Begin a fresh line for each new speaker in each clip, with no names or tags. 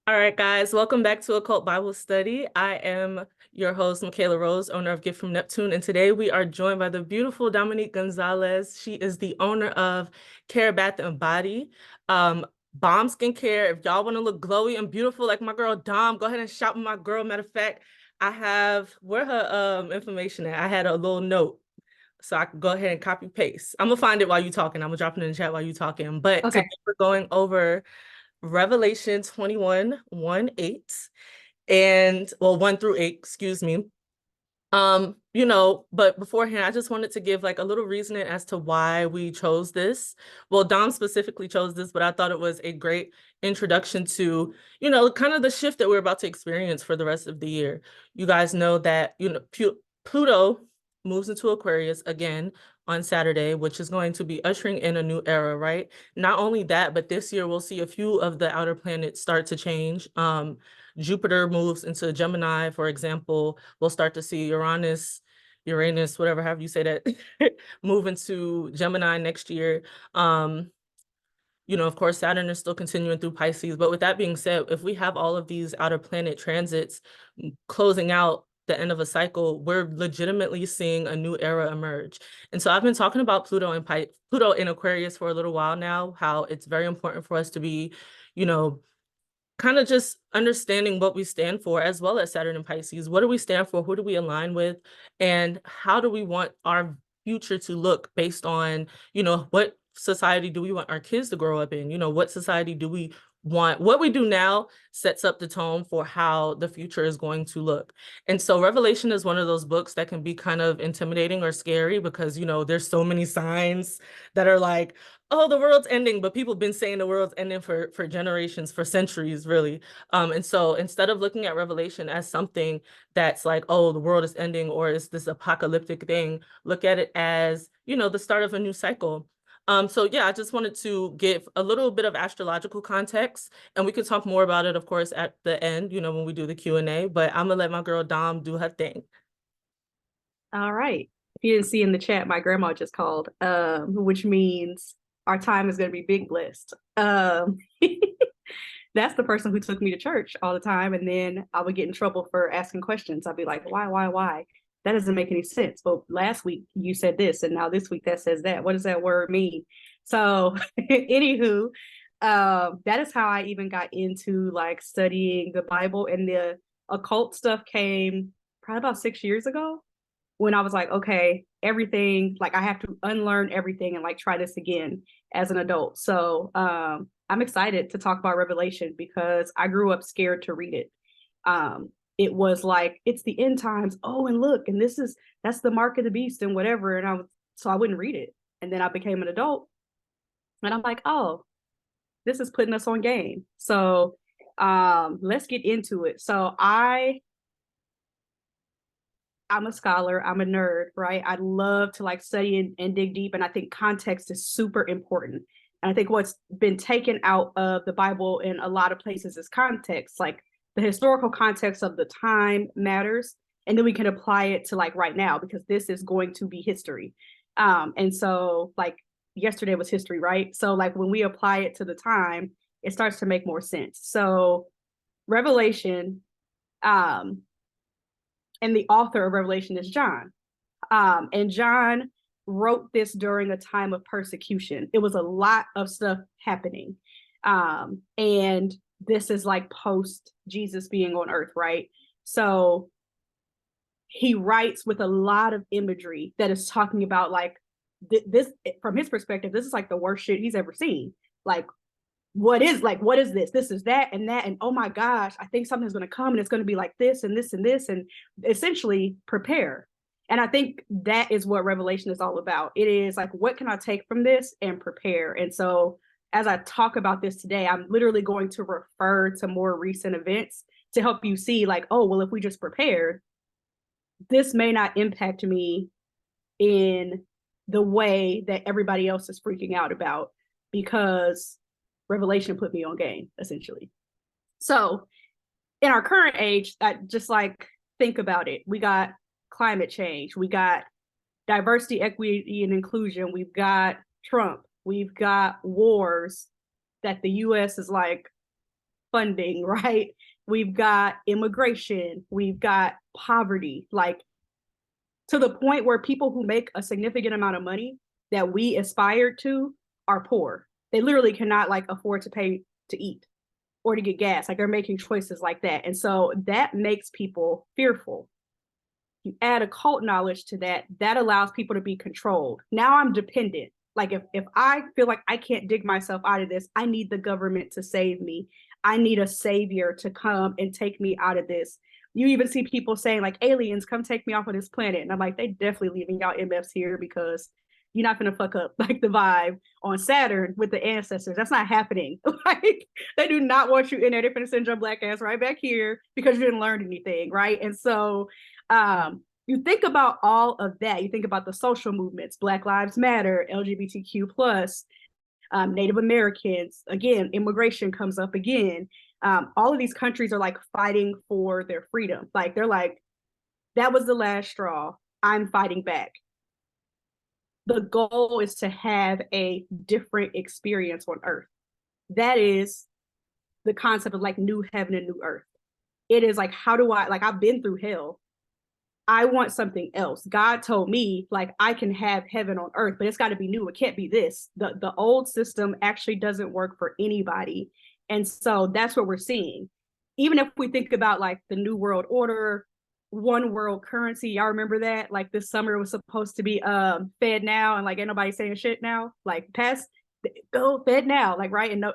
All right, guys, welcome back to Occult Bible Study. I am your host, Michaela Rose, owner of Gift From Neptune, and today we are joined by the beautiful Dom Gonzales. She is the owner of Care Bath and Body, Bomb Skincare. If y'all want to look glowy and beautiful like my girl Dom, go ahead and shop with my girl. Matter of fact, I have where her information at. I had a little note, so I can go ahead and copy paste. I'm gonna find it while you're talking. I'm gonna drop it in the chat while you're talking. But
Okay.
today we're going over Revelation 21, 1, 8, and well, 1 through 8, excuse me. But beforehand, I just wanted to give like a little reasoning as to why we chose this. Well, Dom specifically chose this, but I thought it was a great introduction to, kind of the shift that we're about to experience for the rest of the year. You guys know that, Pluto moves into Aquarius again on Saturday, which is going to be ushering in a new era, right? Not only that, but this year we'll see a few of the outer planets start to change. Jupiter moves into Gemini, for example. We'll start to see Uranus, whatever, however you say that, move into Gemini next year. Of course, Saturn is still continuing through Pisces. But with that being said, if we have all of these outer planet transits closing out the end of a cycle, we're legitimately seeing a new era emerge. And so I've been talking about Pluto in Aquarius for a little while now, how it's very important for us to be, kind of just understanding what we stand for, as well as Saturn and Pisces. What do we stand for? Who do we align with? And how do we want our future to look based on, what society do we want our kids to grow up in? What society do we want? What we do now sets up the tone for how the future is going to look. And so Revelation is one of those books that can be kind of intimidating or scary because, there's so many signs that are like, oh, the world's ending, but people have been saying the world's ending for generations, for centuries, really. And so instead of looking at Revelation as something that's like, oh, the world is ending or it's this apocalyptic thing, look at it as, the start of a new cycle. So yeah, I just wanted to give a little bit of astrological context, and we could talk more about it, of course, at the end, when we do the Q&A, but I'm gonna let my girl Dom do her thing.
All right. If you didn't see in the chat, my grandma just called, which means our time is going to be big blessed. That's the person who took me to church all the time. And then I would get in trouble for asking questions. I'd be like, why? That doesn't make any sense. But last week you said this, and now this week that says that. What does that word mean? So, anywho, that is how I even got into like studying the Bible, and the occult stuff came probably about 6 years ago, when I was like, okay, everything, like I have to unlearn everything and like try this again as an adult. So I'm excited to talk about Revelation because I grew up scared to read it. It was like, it's the end times. Oh, and look, and that's the mark of the beast and whatever. And so I wouldn't read it. And then I became an adult and I'm like, oh, this is putting us on game. So let's get into it. So I'm a scholar, I'm a nerd, right? I love to like study and dig deep. And I think context is super important. And I think what's been taken out of the Bible in a lot of places is context. Like the historical context of the time matters. And then we can apply it to like right now, because this is going to be history. And so like yesterday was history, right? So like when we apply it to the time, it starts to make more sense. So Revelation, and the author of Revelation is John. And John wrote this during a time of persecution. It was a lot of stuff happening. And this is like post Jesus being on earth, right? So he writes with a lot of imagery that is talking about like this, from his perspective, this is like the worst shit he's ever seen. Like, what is this? This is that and that. And oh my gosh, I think something's going to come and it's going to be like this and this and this. And essentially prepare. And I think that is what Revelation is all about. It is like, what can I take from this and prepare? And so as I talk about this today, I'm literally going to refer to more recent events to help you see like, oh, well, if we just prepared, this may not impact me in the way that everybody else is freaking out about, because Revelation put me on game, essentially. So in our current age, I just like think about it. We got climate change, we got diversity, equity, and inclusion, we've got Trump, we've got wars that the US is like funding, right? We've got immigration, we've got poverty, like to the point where people who make a significant amount of money that we aspired to are poor. They literally cannot like afford to pay to eat or to get gas. Like they're making choices like that. And so that makes people fearful. You add occult knowledge to that, that allows people to be controlled. Now I'm dependent. Like if I feel like I can't dig myself out of this, I need the government to save me. I need a savior to come and take me out of this. You even see people saying like aliens come take me off of this planet. And I'm like, they definitely leaving y'all MFs here because you're not gonna fuck up like the vibe on Saturn with the ancestors. That's not happening. Like they do not want you in there. They're gonna send your black ass right back here because you didn't learn anything, right? And so you think about all of that. You think about the social movements, Black Lives Matter, LGBTQ plus, Native Americans. Again, immigration comes up again. All of these countries are like fighting for their freedom. Like they're like, that was the last straw. I'm fighting back. The goal is to have a different experience on Earth. That is the concept of like new heaven and new earth. It is like, how do I, like, I've been through hell. I want something else. God told me like I can have heaven on earth, but it's got to be new. It can't be this. The old system actually doesn't work for anybody. And so that's what we're seeing. Even if we think about like the New World Order, one world currency, y'all remember that? Like this summer was supposed to be fed now, and like ain't nobody saying shit now. Like pass, go fed now, like right, and no,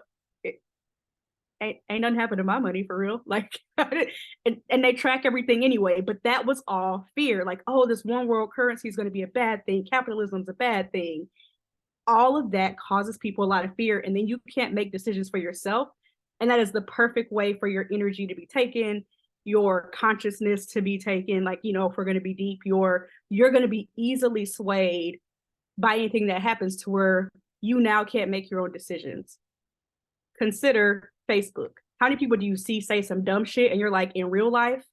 ain't nothing happened to my money for real. Like, and they track everything anyway. But that was all fear. Like, oh, this one world currency is going to be a bad thing. Capitalism's a bad thing. All of that causes people a lot of fear, and then you can't make decisions for yourself. And that is the perfect way for your energy to be taken, your consciousness to be taken. Like, you know, if we're going to be deep, you're going to be easily swayed by anything that happens to where you now can't make your own decisions. Consider Facebook. How many people do you see say some dumb shit and you're like, in real life,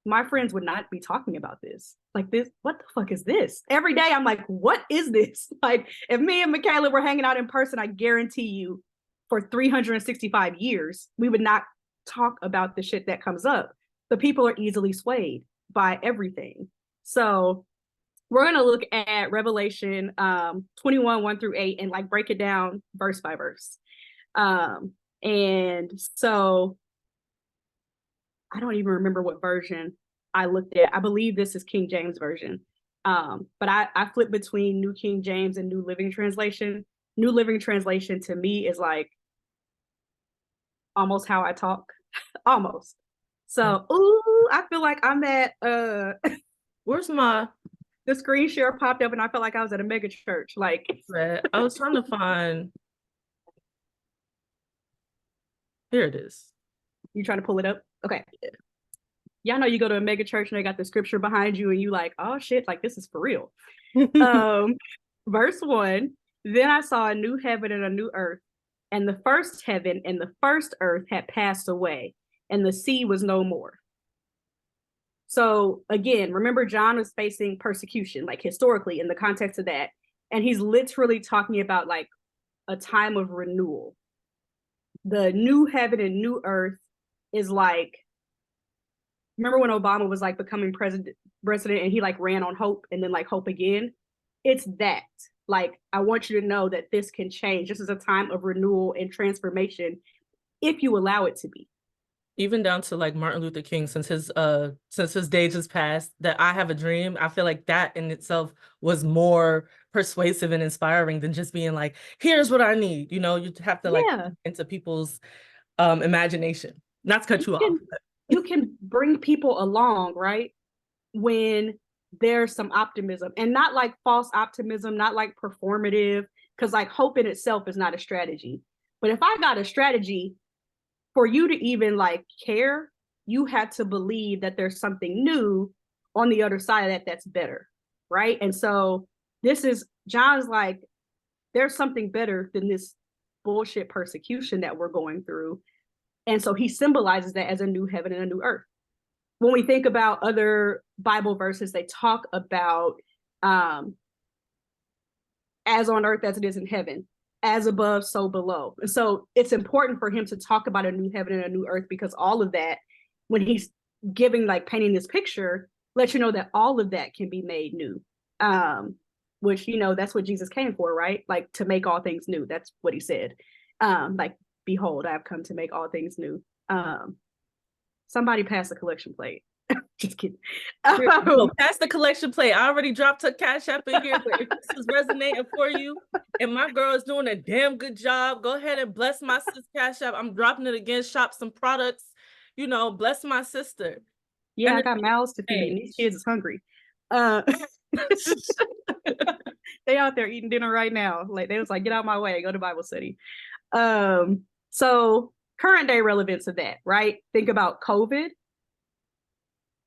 my friends would not be talking about this. Like this, what the fuck is this? Every day I'm like, what is this? Like if me and Michaela were hanging out in person, I guarantee you for 365 years, we would not talk about the shit that comes up. But people are easily swayed by everything. So we're going to look at Revelation 21, 1 through 8 and like break it down verse by verse. And so I don't even remember what version I looked at. I believe this is King James version. But I flip between New King James and New Living Translation. New Living Translation to me is like almost how I talk. Almost. So, ooh, I feel like I'm at
where's my
the screen share popped up and I felt like I was at a mega church. Like
I was trying to find, here it is.
You trying to pull it up? Okay. Y'all know you go to a mega church and they got the scripture behind you and you like, oh shit, like this is for real. Verse 1, then I saw a new heaven and a new earth, and the first heaven and the first earth had passed away, and the sea was no more. So again, remember John was facing persecution, like historically in the context of that. And he's literally talking about like a time of renewal. The new heaven and new earth is like, remember when Obama was like becoming president and he like ran on hope and then like hope again? It's that. Like, I want you to know that this can change. This is a time of renewal and transformation if you allow it to be.
Even down to like Martin Luther King, since his day just passed, that I have a dream. I feel like that in itself was more persuasive and inspiring than just being like, here's what I need. You know, you have to like into people's imagination. Not to cut you off.
You can bring people along, right? When there's some optimism, and not like false optimism, not like performative, because like hope in itself is not a strategy. But if I got a strategy, for you to even like care, you had to believe that there's something new on the other side of that that's better, right? And so this is, John's like, there's something better than this bullshit persecution that we're going through. And so he symbolizes that as a new heaven and a new earth. When we think about other Bible verses, they talk about as on earth as it is in heaven. as above, so below. And so it's important for him to talk about a new heaven and a new earth, because all of that, when he's giving, like, painting this picture, let you know that all of that can be made new. Which, you know, that's what Jesus came for, right? Like, to make all things new. That's what he said. Like, behold, I have come to make all things new. Somebody pass the collection plate. Just kidding.
No, pass the collection plate. I already dropped a Cash App in here, but if this is resonating for you and my girl is doing a damn good job, go ahead and bless my sis Cash App. I'm dropping it again. Shop some products, you know, bless my sister.
Yeah,
And
I got mouths to feed, and these kids is hungry. They out there eating dinner right now. Like, they was like, get out of my way, go to Bible study. So current day relevance of that, right? Think about COVID,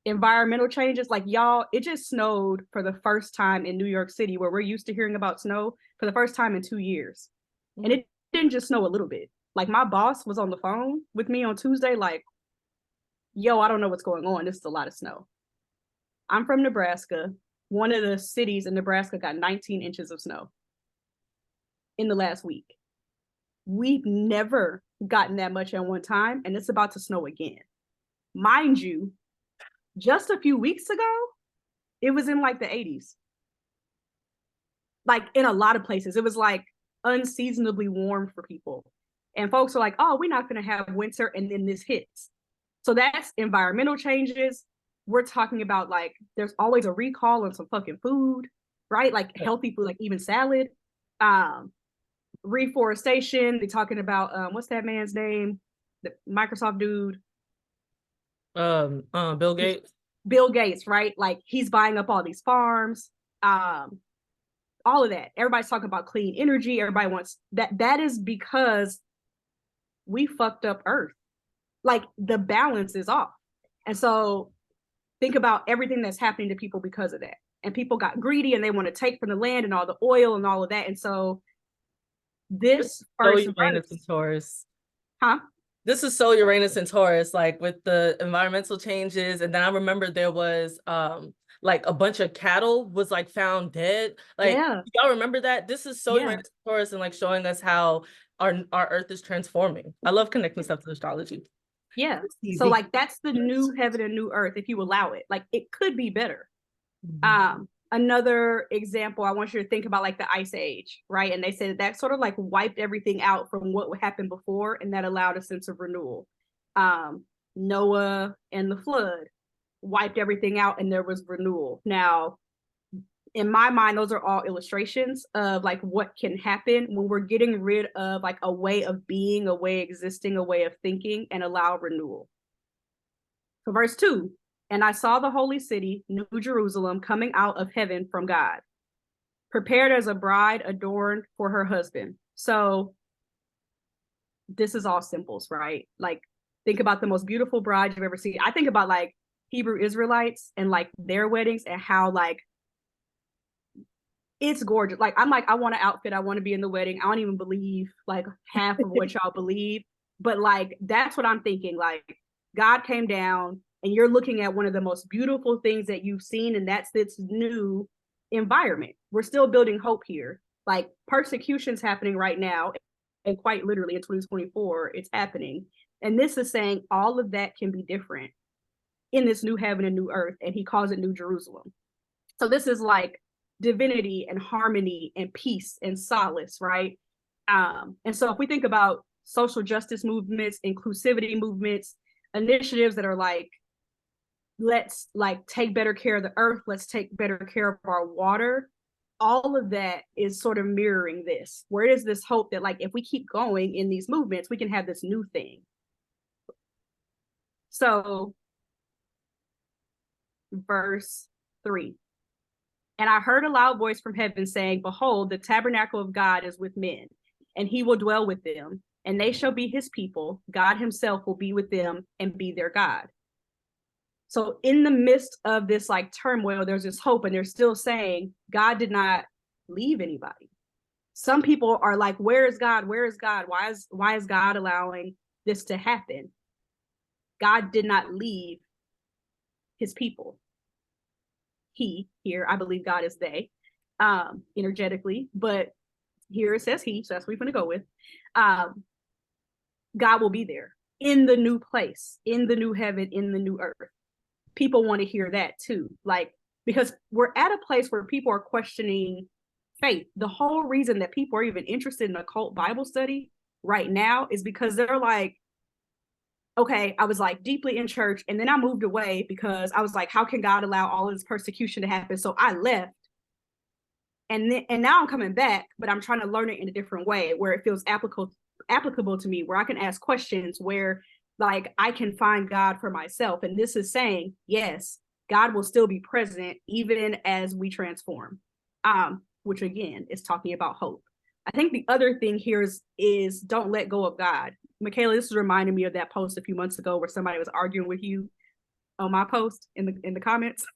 environmental changes. Like, y'all, it just snowed for the first time in New York City, where we're used to hearing about snow, for the first time in 2 years. And it didn't just snow a little bit. Like, my boss was on the phone with me on Tuesday, like, yo, I don't know what's going on. This is a lot of snow. I'm from Nebraska. One of the cities in Nebraska got 19 inches of snow in the last week. We've never gotten that much at one time, and it's about to snow again. Mind you, just a few weeks ago, it was in like the 80s. Like, in a lot of places, it was like unseasonably warm for people. And folks are like, oh, we're not going to have winter, and then this hits. So that's environmental changes. We're talking about, like, there's always a recall on some fucking food, right? Like, healthy food, like even salad. Reforestation. They're talking about what's that man's name? The Microsoft dude.
Bill Gates.
Bill Gates, right? Like, he's buying up all these farms. All of that. Everybody's talking about clean energy. Everybody wants that. That is because we fucked up Earth. Like, the balance is off. And so think about everything that's happening to people because of that. And people got greedy, and they want to take from the land and all the oil and all of that. And so this first
Uranus and Taurus.
Huh?
This is so Uranus and Taurus, like with the environmental changes. And then I remember there was like a bunch of cattle was like found dead. Like,
yeah.
y'all remember that? This is so
Yeah.
Uranus and Taurus, and like showing us how our Earth is transforming. I love connecting stuff to astrology.
Yeah. So, like, that's the new heaven and new earth, if you allow it. Like, it could be better. Another example, I want you to think about, like, the Ice Age, right? And they said that sort of like wiped everything out from what happened before, and that allowed a sense of renewal. Noah and the flood wiped everything out, and there was renewal. Now, in my mind, those are all illustrations of, like, what can happen when we're getting rid of, like, a way of being, a way of existing, a way of thinking, and allow renewal. So verse 2, and I saw the holy city, New Jerusalem, coming out of heaven from God, prepared as a bride adorned for her husband. So this is all symbols, right? Like, think about the most beautiful bride you've ever seen. I think about, like, Hebrew Israelites and, like, their weddings, and how, like, it's gorgeous. Like, I'm like, I want an outfit. I want to be in the wedding. I don't even believe, like, half of what y'all believe. But, like, that's what I'm thinking. Like, God came down, and you're looking at one of the most beautiful things that you've seen, and that's this new environment. We're still building hope here. Like, persecution's happening right now, and quite literally in 2024, it's happening. And this is saying all of that can be different in this new heaven and new earth, and he calls it New Jerusalem. So this is like divinity and harmony and peace and solace, right? And so if we think about social justice movements, inclusivity movements, initiatives that are like, let's, like, take better care of the earth, let's take better care of our water, all of that is sort of mirroring this. Where is this hope that, like, if we keep going in these movements, we can have this new thing. So verse 3, and I heard a loud voice from heaven saying, behold, the tabernacle of God is with men, and he will dwell with them, and they shall be his people. God himself will be with them and be their God. So in the midst of this, like, turmoil, there's this hope, and they're still saying God did not leave anybody. Some people are like, where is God? Where is God? Why is God allowing this to happen? God did not leave his people. He, here, I believe God is they, energetically, but here it says he, so that's what we're going to go with. God will be there in the new place, in the new heaven, in the new earth. People want to hear that too. Like, because we're at a place where people are questioning faith. The whole reason that people are even interested in occult Bible study right now is because they're like, okay, I was like deeply in church and then I moved away because I was like, how can God allow all of this persecution to happen? So I left. And now I'm coming back, but I'm trying to learn it in a different way where it feels applicable to me, where I can ask questions, where like I can find God for myself. And this is saying, yes, God will still be present even as we transform. Which again is talking about hope. I think the other thing here is don't let go of God. Michaela, this is reminding me of that post a few months ago where somebody was arguing with you on my post in the comments.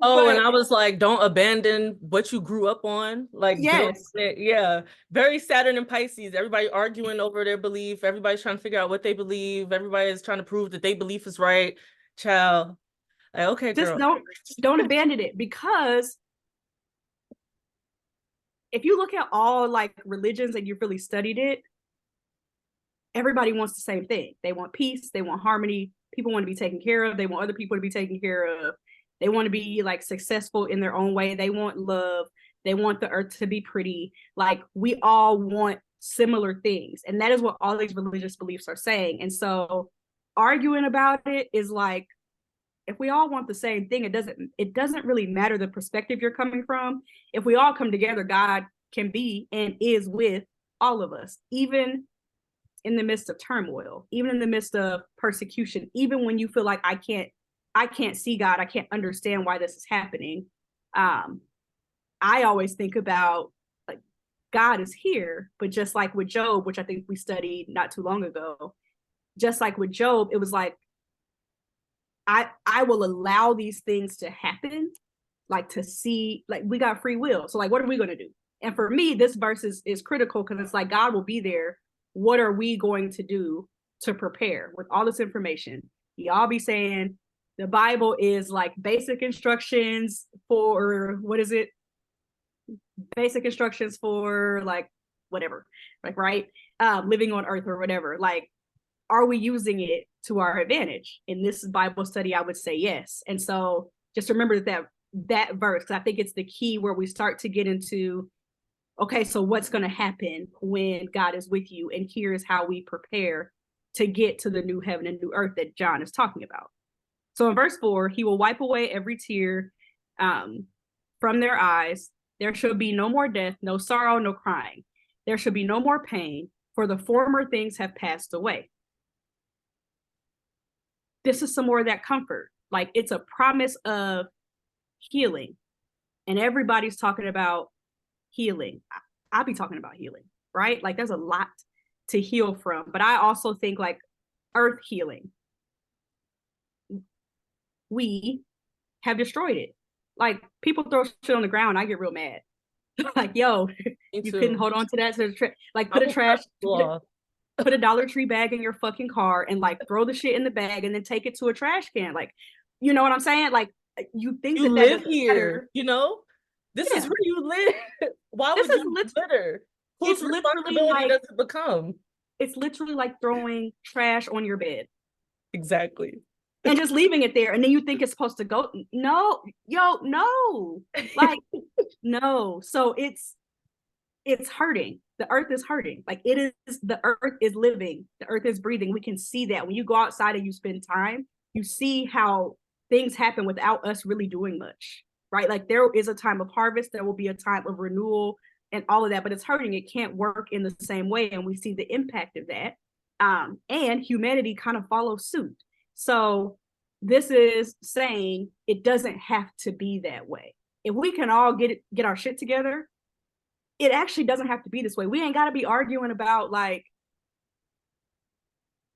Oh, and I was like, don't abandon what you grew up on. Like, build
yes,
it. Yeah. Very Saturn and Pisces. Everybody arguing over their belief. Everybody's trying to figure out what they believe. Everybody is trying to prove that their belief is right. Child. Like, okay,
just
girl.
don't abandon it, because if you look at all like religions and you've really studied it, everybody wants the same thing. They want peace, they want harmony, people want to be taken care of, they want other people to be taken care of, they want to be like successful in their own way, they want love, they want the earth to be pretty. Like, we all want similar things, and that is what all these religious beliefs are saying. And so arguing about it is like, if we all want the same thing, it doesn't really matter the perspective you're coming from. If we all come together, God can be and is with all of us, even in the midst of turmoil, even in the midst of persecution, even when you feel like I can't see God, I can't understand why this is happening. I always think about like God is here, but just like with Job, which I think we studied not too long ago, just like with Job, it was like, I will allow these things to happen, like to see, like we got free will. So like, what are we going to do? And for me, this verse is critical because it's like, God will be there. What are we going to do to prepare with all this information? Y'all be saying the Bible is like basic instructions for, what is it? Basic instructions for like whatever, like, right? Living on earth or whatever. Like, are we using it to our advantage? In this Bible study, I would say yes. And so just remember that verse, because I think it's the key where we start to get into, okay, so what's going to happen when God is with you? And here's how we prepare to get to the new heaven and new earth that John is talking about. So in verse 4, he will wipe away every tear from their eyes. There shall be no more death, no sorrow, no crying. There shall be no more pain, for the former things have passed away. This is some more of that comfort. Like, it's a promise of healing. And everybody's talking about healing. I'll be talking about healing, right? Like, there's a lot to heal from. But I also think like earth healing. We have destroyed it. Like, people throw shit on the ground, I get real mad. Like, yo, you couldn't hold on to that. So like, put a Dollar Tree bag in your fucking car and like throw the shit in the bag and then take it to a trash can. Like, you know what I'm saying? Like, you think
you
that
live
doesn't
here,
matter.
you know? This is
Yeah.
where you live. Why
This
would
is
you litter? Whose
it's literally
responsibility
like
does it become?
it's literally like throwing trash on your bed
Exactly.
and just leaving it there, and then you think it's supposed to go. No, no, like, no. So it's hurting. The earth is hurting. Like, the earth is living. The earth is breathing. We can see that when you go outside and you spend time, you see how things happen without us really doing much, right? Like, there is a time of harvest, there will be a time of renewal and all of that, but it's hurting. It can't work in the same way. And we see the impact of that. And humanity kind of follows suit. So this is saying it doesn't have to be that way. If we can all get our shit together, it actually doesn't have to be this way. We ain't got to be arguing about like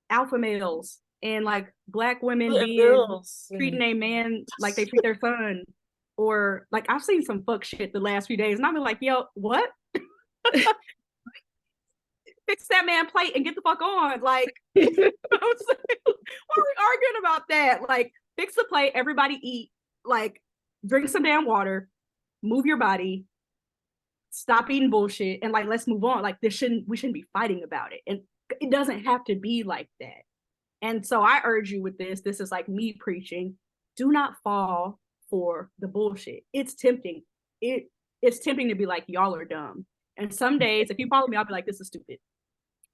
alpha males and like Black women being treating a man like they treat their son, or like, I've seen some fuck shit the last few days and I've been like, yo, what? Fix that man plate and get the fuck on. Like, you know what I'm saying? Why are we arguing about that? Like, fix the plate, everybody eat, like, drink some damn water, move your body, stop eating bullshit and like let's move on. Like we shouldn't be fighting about it. And it doesn't have to be like that. And so I urge you with this. This is like me preaching. Do not fall for the bullshit. It's tempting. It's tempting to be like, y'all are dumb. And some days, if you follow me, I'll be like, this is stupid.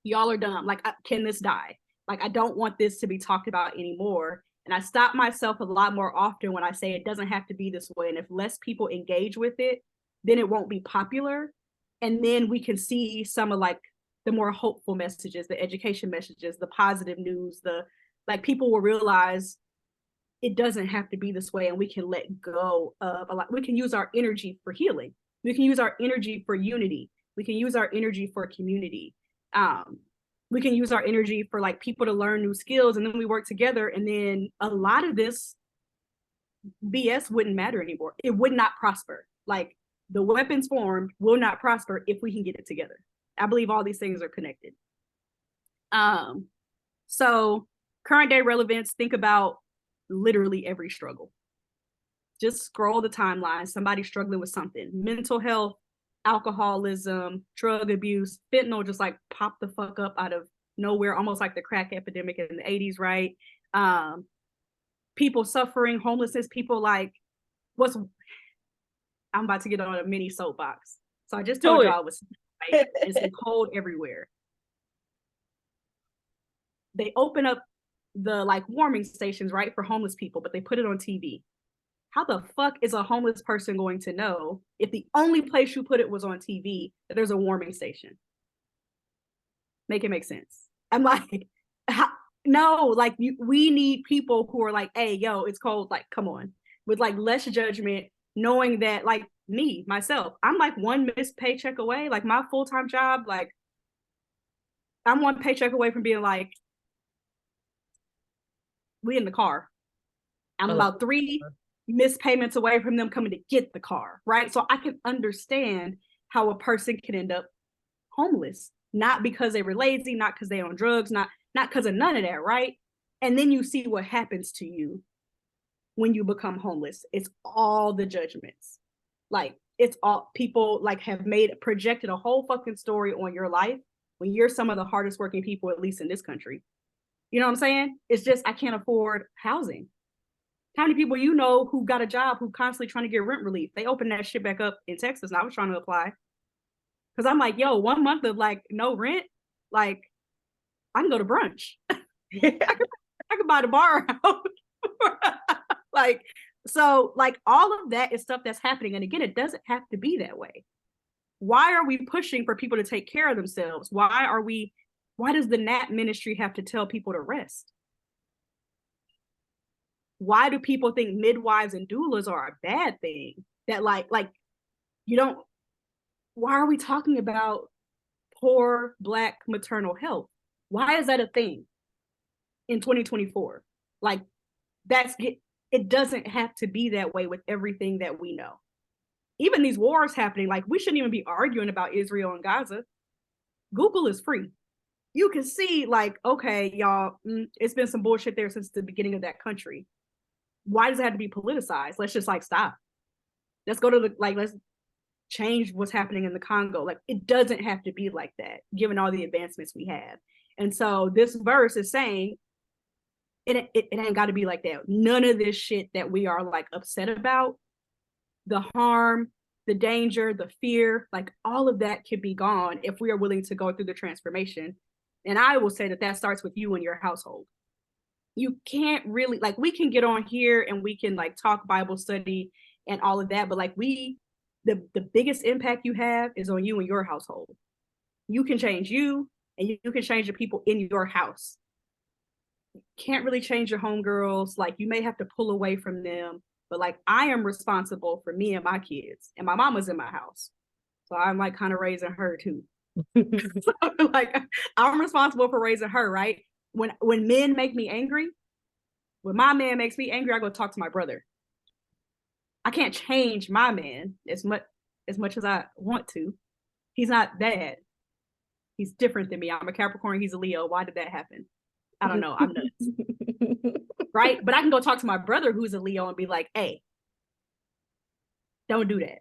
Y'all are dumb. Like, can this die? Like, I don't want this to be talked about anymore. And I stop myself a lot more often when I say it doesn't have to be this way. And if less people engage with it, then it won't be popular. And then we can see some of like the more hopeful messages, the education messages, the positive news, the like people will realize it doesn't have to be this way, and we can let go of a lot. We can use our energy for healing. We can use our energy for unity. We can use our energy for community. We can use our energy for like people to learn new skills, and then we work together, and then a lot of this BS wouldn't matter anymore. It would not prosper. Like the weapons formed will not prosper if we can get it together. I believe all these things are connected. So current day relevance, think about literally every struggle. Just scroll the timeline. Somebody struggling with something, mental health, alcoholism, drug abuse, fentanyl just like popped the fuck up out of nowhere, almost like the crack epidemic in the 80s, right? People suffering, homelessness, people like I'm about to get on a mini soapbox. So I just told y'all it was right? It's been cold everywhere. They open up the like warming stations, right, for homeless people, but they put it on TV. How the fuck is a homeless person going to know if the only place you put it was on TV that there's a warming station? Make it make sense. I'm like, no, like we need people who are like, hey, yo, it's cold. Like, come on, with like less judgment, knowing that like me, myself, I'm like one missed paycheck away. Like my full-time job, like I'm one paycheck away from being like, we in the car. I'm about 3 missed payments away from them coming to get the car, right? So I can understand how a person can end up homeless, not because they were lazy, not because they on drugs, not because of none of that, right? And then you see what happens to you when you become homeless. It's all the judgments. Like it's all people like have projected a whole fucking story on your life when you're some of the hardest working people, at least in this country. You know what I'm saying? It's just, I can't afford housing. How many people you know who got a job who constantly trying to get rent relief? They opened that shit back up in Texas and I was trying to apply. Because I'm like, yo, 1 month of like no rent, like I can go to brunch. I could buy the bar out. Like, so like all of that is stuff that's happening. And again, it doesn't have to be that way. Why are we pushing for people to take care of themselves? Why does the Nat ministry have to tell people to rest? Why do people think midwives and doulas are a bad thing? That like you don't, why are we talking about poor Black maternal health? Why is that a thing in 2024? Like it doesn't have to be that way with everything that we know. Even these wars happening, like we shouldn't even be arguing about Israel and Gaza. Google is free. You can see like, okay, y'all, it's been some bullshit there since the beginning of that country. Why does it have to be politicized? Let's just like stop. Let's go to let's change what's happening in the Congo. Like it doesn't have to be like that, given all the advancements we have. And so this verse is saying it ain't got to be like that. None of this shit that we are like upset about, the harm, the danger, the fear, like all of that can be gone if we are willing to go through the transformation. And I will say that starts with you and your household. You can't really, like, we can get on here and we can like talk Bible study and all of that, but like the biggest impact you have is on you and your household. You can change you and you can change the people in your house. You can't really change your homegirls. Like you may have to pull away from them, but like I am responsible for me and my kids, and my mama's in my house. So I'm like kind of raising her too. So, like I'm responsible for raising her, right? When men make me angry, when my man makes me angry, I go talk to my brother. I can't change my man as much as I want to. He's not bad. He's different than me. I'm a Capricorn, he's a Leo. Why did that happen? I don't know. I'm nuts. Right? But I can go talk to my brother who's a Leo and be like, hey, don't do that.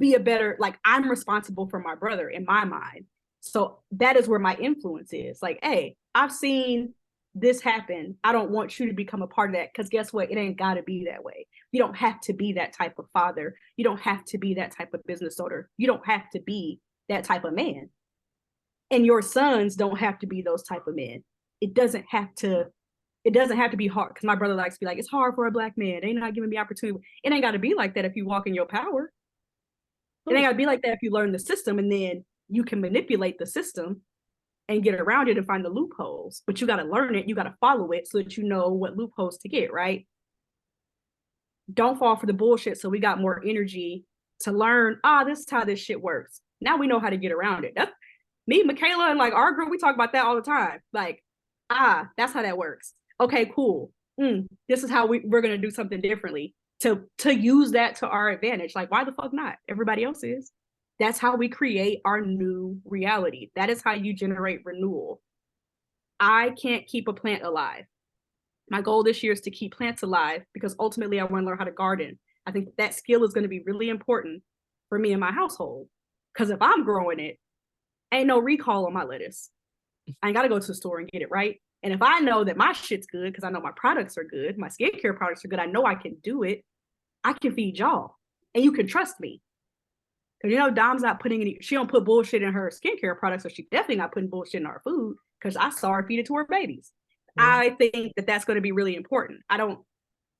be a better, like, I'm responsible for my brother in my mind. So that is where my influence is. Like, hey, I've seen this happen. I don't want you to become a part of that, because guess what? It ain't got to be that way. You don't have to be that type of father. You don't have to be that type of business owner. You don't have to be that type of man. And your sons don't have to be those type of men. It doesn't have to be hard, because my brother likes to be like, it's hard for a Black man. They not giving me opportunity. It ain't got to be like that if you walk in your power. It ain't got to be like that if you learn the system, and then you can manipulate the system and get around it and find the loopholes. But you got to learn it. You got to follow it so that you know what loopholes to get, right? Don't fall for the bullshit. So we got more energy to learn, this is how this shit works. Now we know how to get around it. That's me, Michaela, and like our group, we talk about that all the time. Like, that's how that works. Okay, cool. This is how we're going to do something differently to use that to our advantage. Like, why the fuck not? Everybody else is. That's how we create our new reality. That is how you generate renewal. I can't keep a plant alive. My goal this year is to keep plants alive, because ultimately I want to learn how to garden. I think that skill is going to be really important for me and my household. Because if I'm growing it, ain't no recall on my lettuce. I ain't got to go to the store and get it, right? And if I know that my shit's good, because I know my products are good, my skincare products are good, I know I can do it, I can feed y'all. And you can trust me. Because, you know, Dom's not putting any, she don't put bullshit in her skincare products, so she definitely not putting bullshit in our food, because I saw her feed it to her babies. I think that that's going to be really important.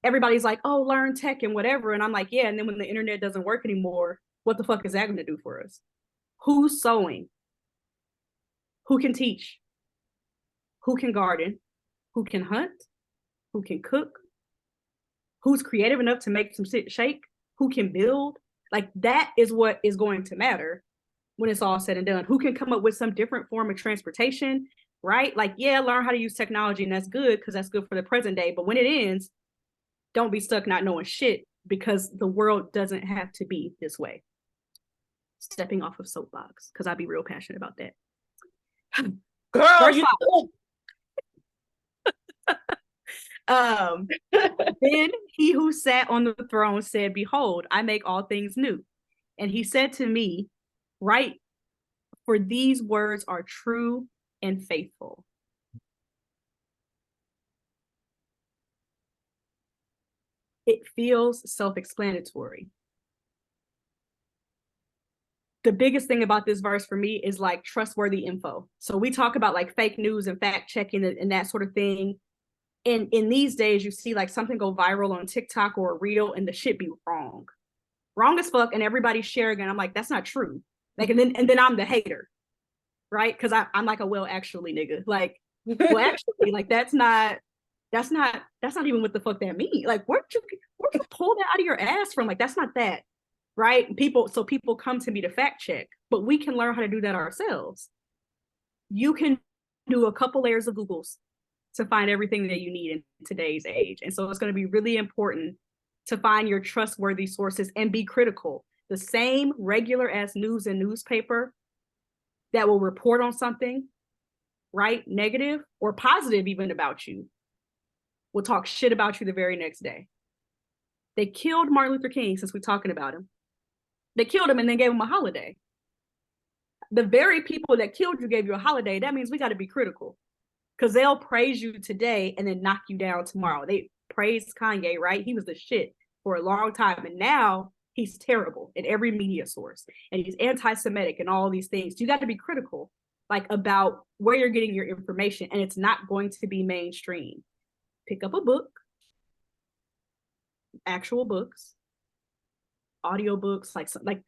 Everybody's like, oh, learn tech and whatever. And I'm like, yeah. And then when the internet doesn't work anymore, what the fuck is that going to do for us? Who's sewing? Who can teach? Who can garden? Who can hunt? Who can cook? Who's creative enough to make some shit shake? Who can build? Like, that is what is going to matter when it's all said and done. Who can come up with some different form of transportation, right? Like, yeah, learn how to use technology, and that's good, because that's good for the present day. But when it ends, don't be stuck not knowing shit, because the world doesn't have to be this way. Stepping off of soapbox, because I'd be real passionate about that.
Girl, you
Then he who sat on the throne said, behold, I make all things new. And he said to me, write, for these words are true and faithful. It feels self-explanatory. The biggest thing about this verse for me is like trustworthy info. So we talk about like fake news and fact checking and that sort of thing. And in these days, you see like something go viral on TikTok or a reel, and the shit be wrong as fuck, and everybody's sharing, and I'm like, that's not true. Like, and then I'm the hater, right? Because I'm like a well, actually, nigga. Like, well, actually, like that's not even what the fuck that means. Like, where'd you pull that out of your ass from? Like, that's not that, right? People come to me to fact check, but we can learn how to do that ourselves. You can do a couple layers of Googles to find everything that you need in today's age. And so it's going to be really important to find your trustworthy sources and be critical. The same regular ass news and newspaper that will report on something, right, negative or positive even about you, will talk shit about you the very next day. They killed Martin Luther King, since we're talking about him. They killed him and then gave him a holiday. The very people that killed you gave you a holiday. That means we got to be critical. Because they'll praise you today and then knock you down tomorrow. They praised Kanye, right? He was the shit for a long time. And now he's terrible in every media source. And he's anti-Semitic and all these things. You got to be critical, like, about where you're getting your information. And it's not going to be mainstream. Pick up a book, actual books, audiobooks, like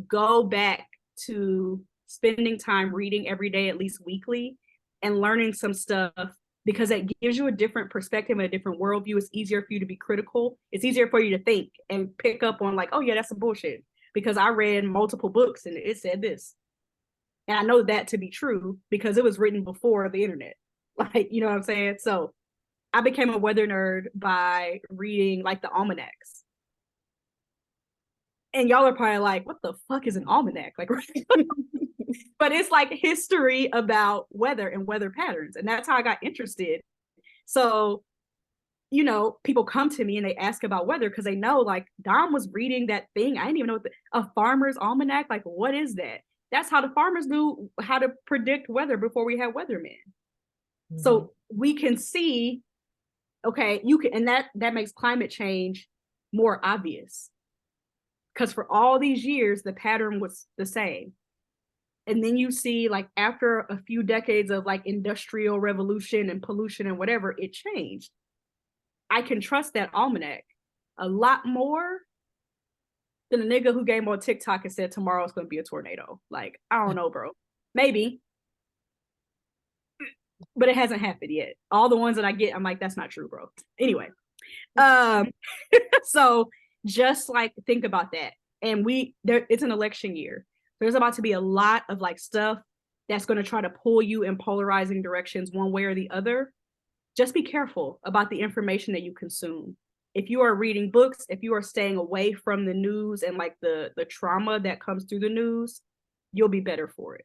go back to spending time reading every day, at least weekly, and learning some stuff, because it gives you a different perspective and a different worldview. It's easier for you to be critical. It's easier for you to think and pick up on like, oh yeah, that's some bullshit, because I read multiple books and it said this. And I know that to be true because it was written before the internet. Like, you know what I'm saying? So I became a weather nerd by reading like the almanacs. And y'all are probably like, what the fuck is an almanac? Like, right? But it's like history about weather and weather patterns. And that's how I got interested. So people come to me and they ask about weather because they know, like, Dom was reading that thing. I didn't even know a farmer's almanac. Like, what is that? That's how the farmers knew how to predict weather before we had weathermen. Mm-hmm. So we can see, okay, and that makes climate change more obvious. Because for all these years, the pattern was the same. And then you see, like, after a few decades of like industrial revolution and pollution and whatever, it changed. I can trust that almanac a lot more than a nigga who came on TikTok and said tomorrow's going to be a tornado. Like, I don't know, bro. Maybe. But it hasn't happened yet. All the ones that I get, I'm like, that's not true, bro. Anyway. So just like think about that. And it's an election year. There's about to be a lot of like stuff that's going to try to pull you in polarizing directions one way or the other. Just be careful about the information that you consume. If you are reading books, if you are staying away from the news and like the trauma that comes through the news, you'll be better for it.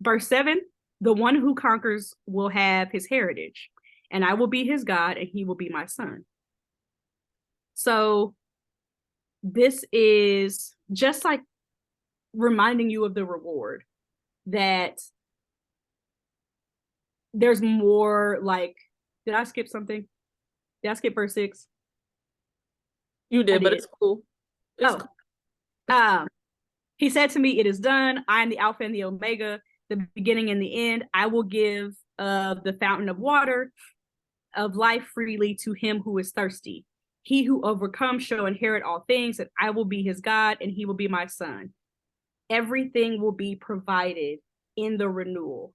Verse 7, the one who conquers will have his heritage, and I will be his God, and he will be my son. So this is just like reminding you of the reward, that there's more. Like, did I skip something? Did I skip verse 6?
You did, but it's cool.
He said to me, it is done. I am the Alpha and the Omega, the beginning and the end. I will give the fountain of water of life freely to him who is thirsty. He who overcomes shall inherit all things, and I will be his God, and he will be my son. Everything will be provided in the renewal.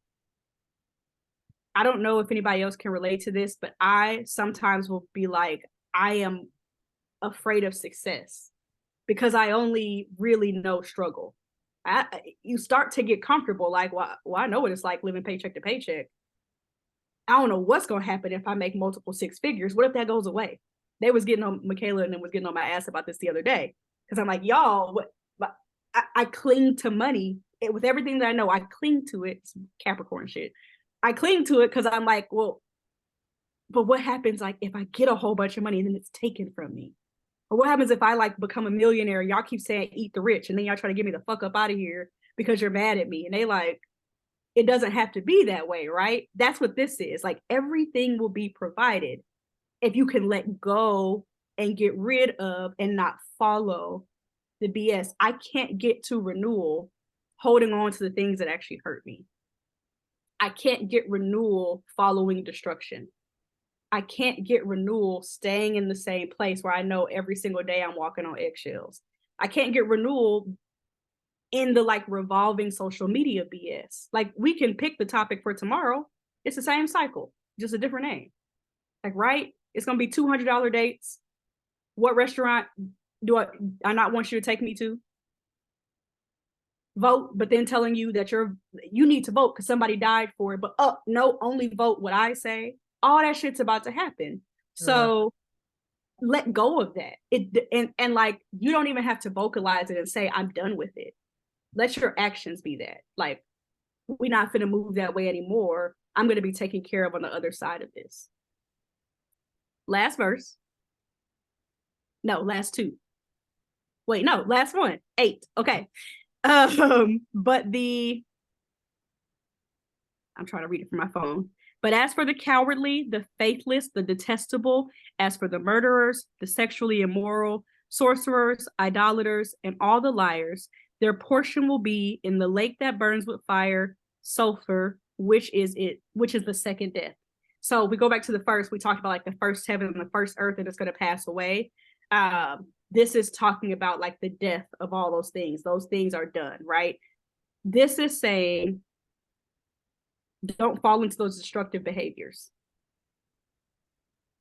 I don't know if anybody else can relate to this, but I sometimes will be like, I am afraid of success because I only really know struggle. You start to get comfortable, like, well, I know what it's like living paycheck to paycheck. I don't know what's going to happen if I make multiple six figures. What if that goes away? They was getting on Michaela and then was getting on my ass about this the other day. Because I'm like, y'all, I cling to money. With everything that I know, I cling to it. It's Capricorn shit. I cling to it because I'm like, well, but what happens like if I get a whole bunch of money and then it's taken from me? Or what happens if I like become a millionaire? Y'all keep saying eat the rich, and then y'all try to get me the fuck up out of here because you're mad at me. And they like, it doesn't have to be that way, right? That's what this is. Like, everything will be provided if you can let go and get rid of and not follow the BS. I can't get to renewal holding on to the things that actually hurt me. I can't get renewal following destruction. I can't get renewal staying in the same place where I know every single day I'm walking on eggshells. I can't get renewal in the like revolving social media BS. Like, we can pick the topic for tomorrow. It's the same cycle, just a different name. Like, right? It's going to be $200 dates. What restaurant do I not want you to take me to? Vote, but then telling you that you need to vote because somebody died for it. But no, only vote what I say. All that shit's about to happen. So let go of that. And like, you don't even have to vocalize it and say, I'm done with it. Let your actions be that. Like, we're not gonna move that way anymore. I'm gonna be taken care of on the other side of this. Last verse. No, last two. Wait, no, last one. 8. Okay. But I'm trying to read it from my phone. But as for the cowardly, the faithless, the detestable, as for the murderers, the sexually immoral, sorcerers, idolaters, and all the liars, their portion will be in the lake that burns with fire, sulfur, which is the second death. So we go back to the first, we talked about like the first heaven and the first earth, and it's going to pass away. This is talking about like the death of all those things. Those things are done, right? This is saying, don't fall into those destructive behaviors.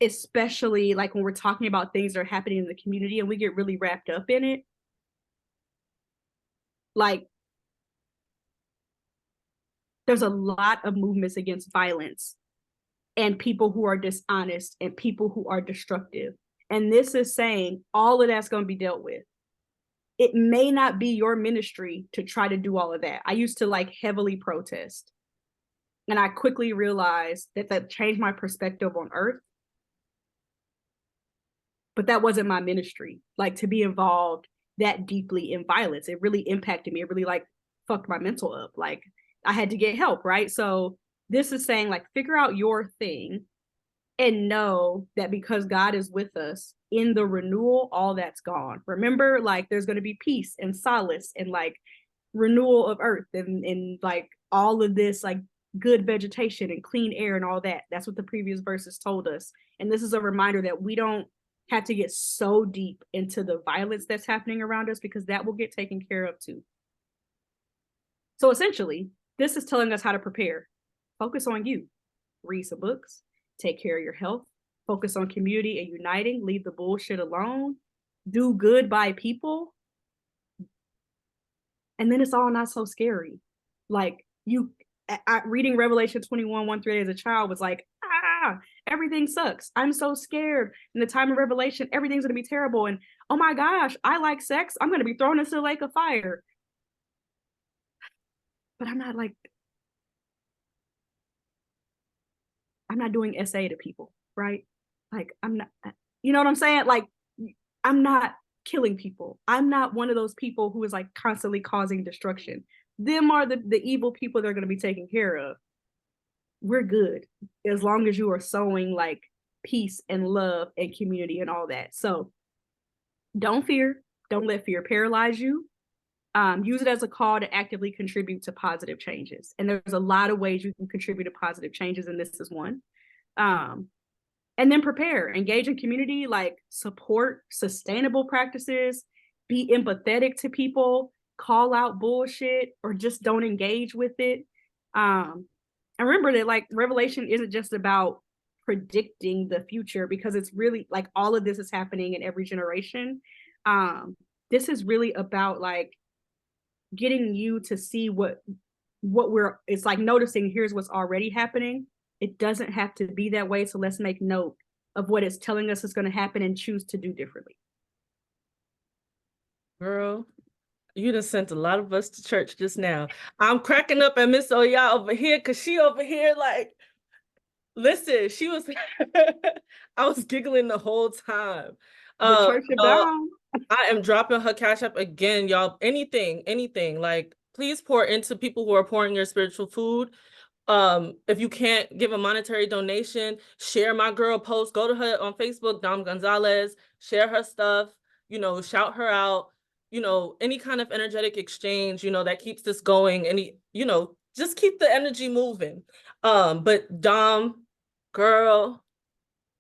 Especially like when we're talking about things that are happening in the community and we get really wrapped up in it. Like, there's a lot of movements against violence and people who are dishonest and people who are destructive. And this is saying all of that's going to be dealt with. It may not be your ministry to try to do all of that. I used to like heavily protest. And I quickly realized that that changed my perspective on Earth. But that wasn't my ministry. Like, to be involved that deeply in violence, it really impacted me. It really like fucked my mental up. Like, I had to get help, right? So this is saying, like, figure out your thing and know that because God is with us in the renewal, all that's gone. Remember, like, there's going to be peace and solace and like renewal of earth and like all of this, like good vegetation and clean air and all that. That's what the previous verses told us. And this is a reminder that we don't have to get so deep into the violence that's happening around us, because that will get taken care of too. So essentially, this is telling us how to prepare. Focus on you. Read some books. Take care of your health. Focus on community and uniting. Leave the bullshit alone. Do good by people. And then it's all not so scary. Like, reading Revelation 21, 1-3 as a child was like, everything sucks. I'm so scared. In the time of Revelation, everything's going to be terrible. And oh my gosh, I like sex. I'm going to be thrown into the lake of fire. But I'm not doing SA to people, right? Like, I'm not, you know what I'm saying? Like, I'm not killing people. I'm not one of those people who is like constantly causing destruction. Them are the evil people they're going to be taken care of. We're good as long as you are sowing like peace and love and community and all that. So don't fear. Don't let fear paralyze you. Use it as a call to actively contribute to positive changes. And there's a lot of ways you can contribute to positive changes, and this is one. And then prepare, engage in community, like support sustainable practices, be empathetic to people, call out bullshit, or just don't engage with it. And remember that like Revelation isn't just about predicting the future, because it's really like all of this is happening in every generation. This is really about like getting you to see what it's like noticing here's what's already happening. It doesn't have to be that way. So let's make note of what it's telling us is going to happen and choose to do differently.
Girl, you done sent a lot of us to church just now. I'm cracking up at Miss Oya over here because she over here like, listen, she was, I was giggling the whole time.
The church of Dom.
I am dropping her cash up again, y'all. Anything, like please pour into people who are pouring your spiritual food. If you can't give a monetary donation, share my girl post, go to her on Facebook, Dom Gonzales, share her stuff, shout her out, any kind of energetic exchange, that keeps this going. Any, just keep the energy moving. But Dom, girl,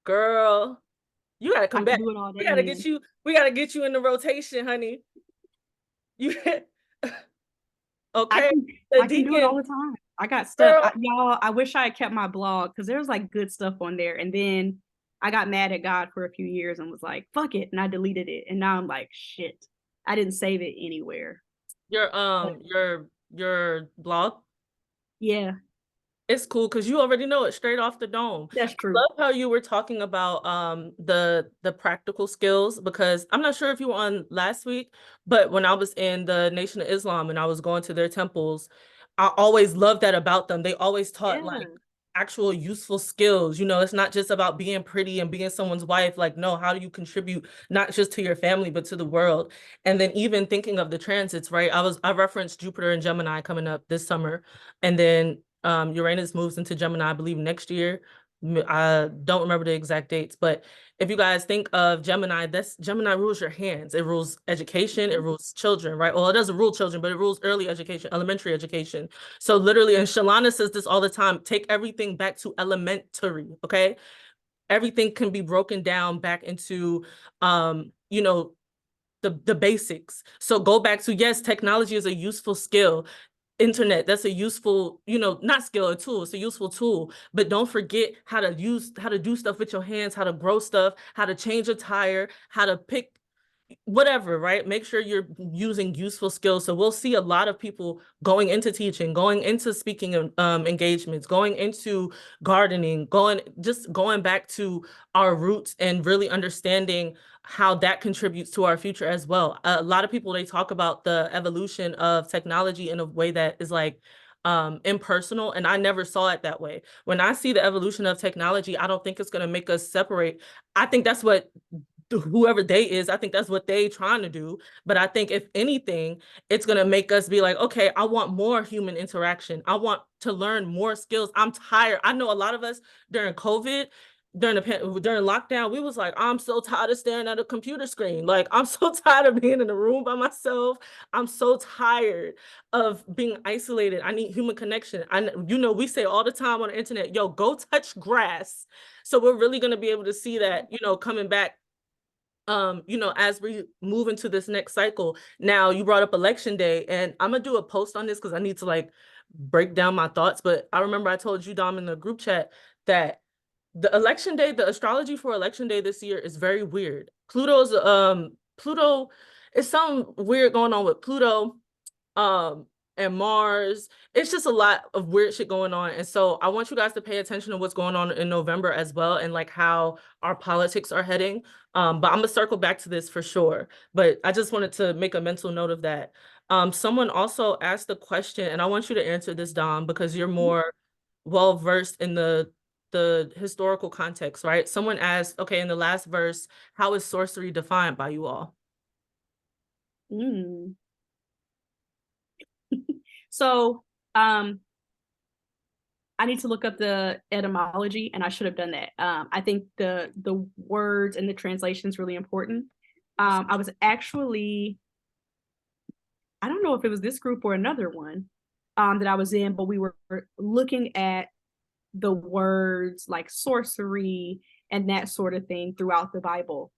you gotta come back. We gotta get you in the rotation, honey. You okay?
I can do it all the time. I got stuff. Y'all, I wish I had kept my blog, because there's like good stuff on there. And then I got mad at God for a few years and was like, fuck it. And I deleted it. And now I'm like, shit, I didn't save it anywhere.
Your blog?
Yeah.
It's cool because you already know it straight off the dome.
That's true.
I love how you were talking about the practical skills, because I'm not sure if you were on last week, but when I was in the Nation of Islam and I was going to their temples, I always loved that about them. They always taught like actual useful skills. It's not just about being pretty and being someone's wife. Like, no, how do you contribute not just to your family, but to the world? And then even thinking of the transits, right? I referenced Jupiter and Gemini coming up this summer. And then Uranus moves into Gemini, I believe, next year. I don't remember the exact dates, but if you guys think of Gemini, Gemini rules your hands. It rules education, it rules children, right? Well, it doesn't rule children, but it rules early education, elementary education. So literally, and Shalana says this all the time, take everything back to elementary, okay? Everything can be broken down back into, the basics. So go back to, yes, technology is a useful skill. Internet, that's a useful, not skill, a tool. It's a useful tool, but don't forget how to do stuff with your hands, how to grow stuff, how to change a tire, how to pick whatever, right? Make sure you're using useful skills. So we'll see a lot of people going into teaching, going into speaking engagements, going into gardening, going back to our roots and really understanding how that contributes to our future as well. A lot of people, they talk about the evolution of technology in a way that is like impersonal, and I never saw it that way. When I see the evolution of technology, I don't think it's going to make us separate. I think that's what whoever they is, I think that's what they trying to do. But I think if anything, it's going to make us be like, okay, I want more human interaction. I want to learn more skills. I'm tired. I know a lot of us during COVID, during lockdown, we was like, I'm so tired of staring at a computer screen. Like, I'm so tired of being in a room by myself. I'm so tired of being isolated. I need human connection. We say all the time on the internet, yo, go touch grass. So we're really going to be able to see that, coming back, as we move into this next cycle. Now, you brought up election day, and I'm gonna do a post on this because I need to like break down my thoughts. But I remember I told you, Dom, in the group chat that the astrology for election day this year is very weird. Pluto is something weird going on with Pluto and Mars. It's just a lot of weird shit going on. And so I want you guys to pay attention to what's going on in November as well, and like how our politics are heading. But I'm gonna circle back to this for sure. But I just wanted to make a mental note of that. Someone also asked the question, and I want you to answer this, Dom, because you're more well versed in the historical context, right? Someone asked, okay, in the last verse, how is sorcery defined by you all?
So I need to look up the etymology, and I should have done that. I think the words and the translation is really important. I was actually, I don't know if it was this group or another one that I was in, but we were looking at the words like sorcery and that sort of thing throughout the Bible.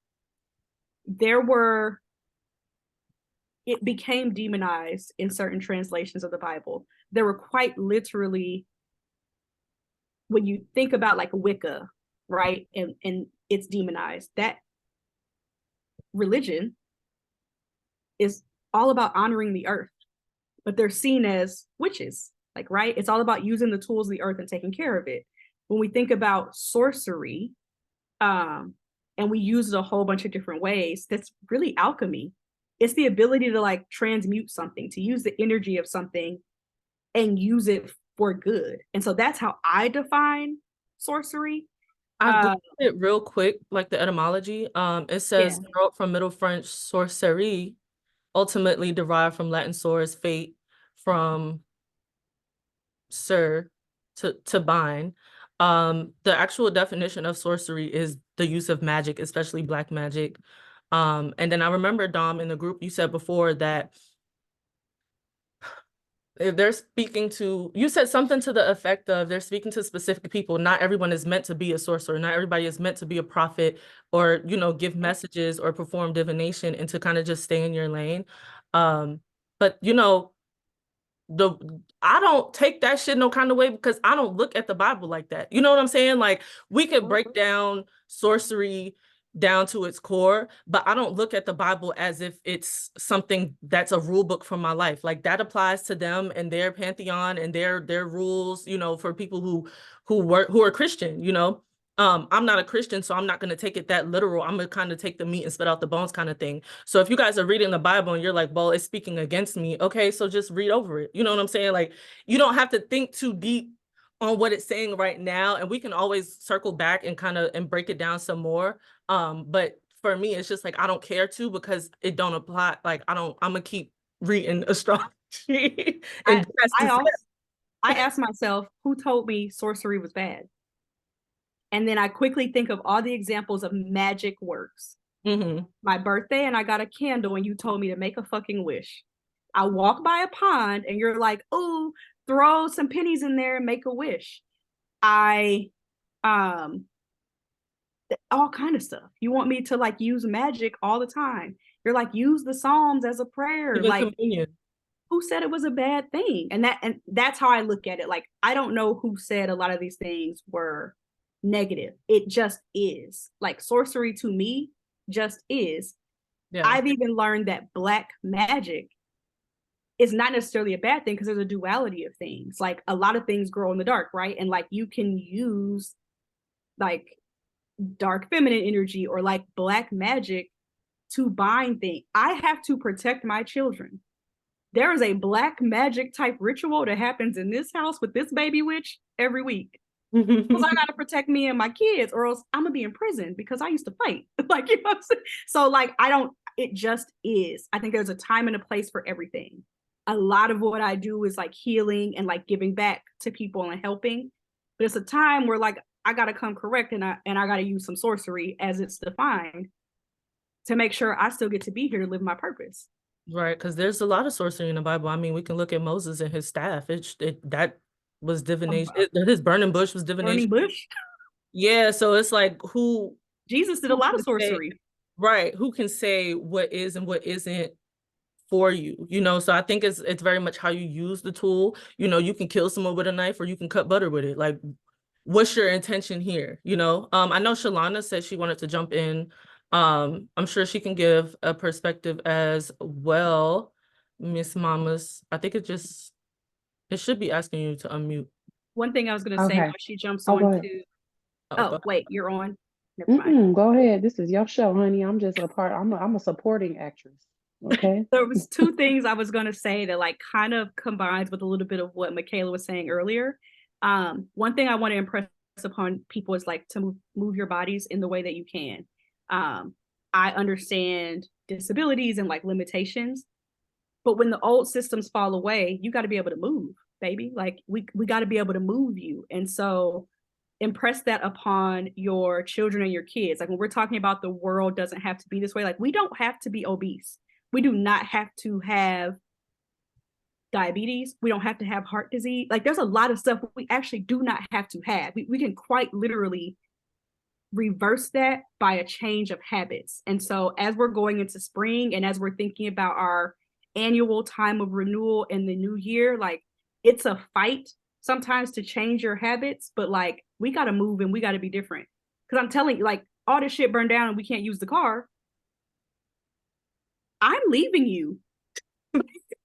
It became demonized in certain translations of the Bible. There were quite literally, when you think about like Wicca, right, and it's demonized, that religion is all about honoring the earth, but they're seen as witches, like, right? It's all about using the tools of the earth and taking care of it. When we think about sorcery, and we use it a whole bunch of different ways, that's really alchemy. It's the ability to like transmute something, to use the energy of something and use it for good. And so that's how I define sorcery.
I googled it real quick, like the etymology. It says from Middle French sorcerie, ultimately derived from Latin sors, fate, from sir, to bind. The actual definition of sorcery is the use of magic, especially black magic. And then I remember, Dom, in the group, you said before that if they're speaking to, you said something to the effect of they're speaking to specific people. Not everyone is meant to be a sorcerer. Not everybody is meant to be a prophet or, give messages or perform divination, and to kind of just stay in your lane. But I don't take that shit no kind of way, because I don't look at the Bible like that. You know what I'm saying? Like, we could break down sorcery down to its core, but I don't look at the Bible as if it's something that's a rule book for my life. Like, that applies to them and their pantheon and their rules, for people who are Christian. I'm not a Christian, so I'm not going to take it that literal. I'm going to kind of take the meat and spit out the bones kind of thing. So if you guys are reading the Bible and you're like, well, it's speaking against me, okay, so just read over it. You know what I'm saying? Like, you don't have to think too deep on what it's saying right now, and we can always circle back and kind of and break it down some more. But for me, it's just like, I don't care to, because it don't apply. Like, I'm gonna keep reading astrology. And
I asked myself, who told me sorcery was bad? And then I quickly think of all the examples of magic works. My birthday, and I got a candle, and you told me to make a fucking wish. I walk by a pond, and you're like, oh, throw some pennies in there and make a wish. All kind of stuff. You want me to like use magic all the time. You're like, use the Psalms as a prayer.
Even
like,
communion.
Who said it was a bad thing? And that's how I look at it. Like, I don't know who said a lot of these things were negative. It just is. Like, sorcery to me just is. Yeah. I've even learned that black magic is not necessarily a bad thing, because there's a duality of things. Like, a lot of things grow in the dark, right? And like, you can use like dark feminine energy or like black magic to bind things. I have to protect my children. there is a black magic type ritual that happens in this house with this baby witch every week. Because I gotta protect me and my kids, or else I'm gonna be in prison because I used to fight. Like, you know what I'm saying? So like, it just is. I think there's a time and a place for everything. A lot of what I do is like healing and like giving back to people and helping. But it's a time where like I gotta come correct, and I gotta use some sorcery as it's defined to make sure I still get to be here to live my purpose.
Right, because there's a lot of sorcery in the Bible. I mean, we can look at Moses and his staff. That was divination. His burning bush was
Burning
divination.
bush.
Yeah, so it's like
Jesus did a lot of
can say,
sorcery.
right, who can say what is and what isn't for you, you know? So I think it's very much how you use the tool. You know, you can kill someone with a knife or you can cut butter with it. Like, what's your intention here? You know, I know Shalana said she wanted to jump in. I'm sure she can give a perspective as well. Miss Mamas, I think it should be asking you to unmute.
One thing I was gonna say
Okay.
when she jumps
Oh, go
on
ahead.
to,
Go
wait, you're on. Never mind.
Go ahead. This is your show, honey. I'm just a part. I'm a supporting actress. Okay.
There was two things I was gonna say that like kind of combines with a little bit of what Michaela was saying earlier. One thing I want to impress upon people is like to move your bodies in the way that you can. I understand disabilities and like limitations, but when the old systems fall away, you got to be able to move, baby. Like we got to be able to move you. And so impress that upon your children and your kids. Like when we're talking about the world doesn't have to be this way, like we don't have to be obese. We do not have to have diabetes. We don't have to have heart disease. Like there's a lot of stuff we actually do not have to have. We can quite literally reverse that by a change of habits. And so as we're going into spring and as we're thinking about our annual time of renewal in the new year, like it's a fight sometimes to change your habits, but like we got to move and we got to be different. Because I'm telling you, like all this shit burned down and we can't use the car. I'm leaving you.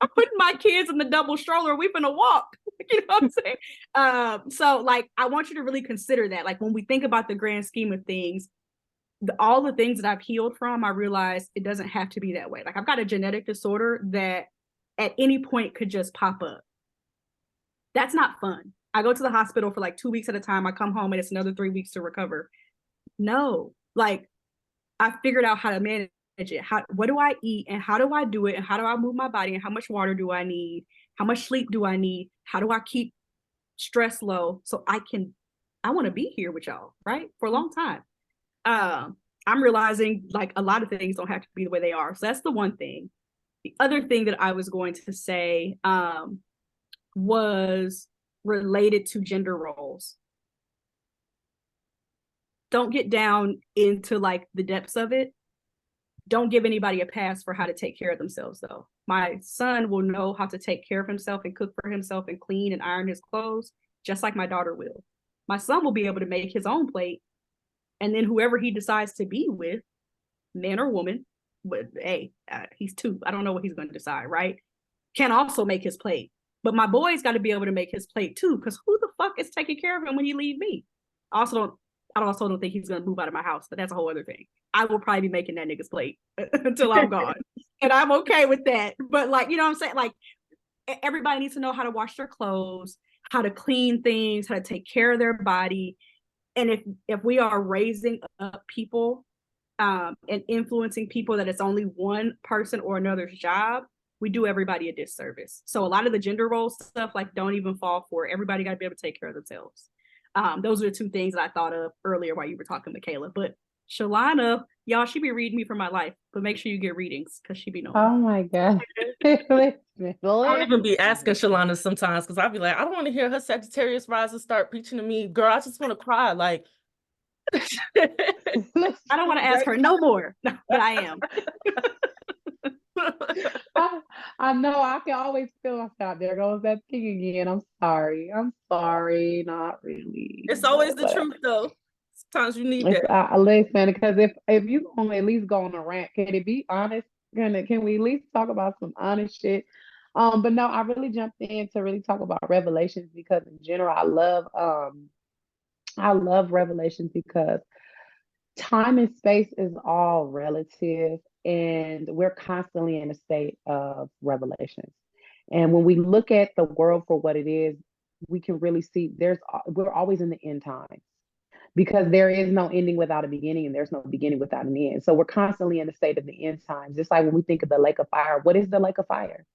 I'm putting my kids in the double stroller. We finna walk. You know what I'm saying? So like, I want you to really consider that. Like when we think about the grand scheme of things, all the things that I've healed from, I realized it doesn't have to be that way. Like I've got a genetic disorder that at any point could just pop up. That's not fun. I go to the hospital for like 2 weeks at a time. I come home and it's another 3 weeks to recover. No, like I figured out how to manage it. What do I eat and how do I do it and how do I move my body and how much water do I need? How much sleep do I need? How do I keep stress low so I want to be here with y'all, right? For a long time. I'm realizing like a lot of things don't have to be the way they are. So that's the one thing. The other thing that I was going to say was related to gender roles. Don't get down into like the depths of it. Don't give anybody a pass for how to take care of themselves though. My son will know how to take care of himself and cook for himself and clean and iron his clothes, just like my daughter will. My son will be able to make his own plate. And then whoever he decides to be with, man or woman, but hey, he's 2. I don't know what he's going to decide, right? Can also make his plate. But my boy's got to be able to make his plate too, because who the fuck is taking care of him when he leave me? I also don't think he's going to move out of my house, but that's a whole other thing. I will probably be making that nigga's plate until I'm gone. And I'm okay with that. But like, you know what I'm saying? Like everybody needs to know how to wash their clothes, how to clean things, how to take care of their body. And if we are raising up people and influencing people that it's only one person or another's job, we do everybody a disservice. So a lot of the gender role stuff, like don't even fall for it. Everybody got to be able to take care of themselves. Those are the 2 things that I thought of earlier while you were talking, Michaela. But Shalana, y'all, she be reading me for my life, but make sure you get readings because she be knowing.
Oh my God.
I don't even be asking Shalana sometimes because I'll be like, I don't want to hear her Sagittarius rising start preaching to me. Girl, I just want to cry. Like,
I don't want to ask her no more, but I am.
I know I can always feel myself. There goes that thing again. I'm sorry. Not really.
It's always the truth, though. Sometimes you need that.
Listen, because if you gonna at least go on a rant, can it be honest? Can we at least talk about some honest shit? But no, I really jumped in to really talk about revelations because in general, I love revelations because time and space is all relative, and we're constantly in a state of revelations. And when we look at the world for what it is, we can really see we're always in the end times, because there is no ending without a beginning and there's no beginning without an end. So we're constantly in the state of the end times. Just like when we think of the lake of fire, what is the lake of fire?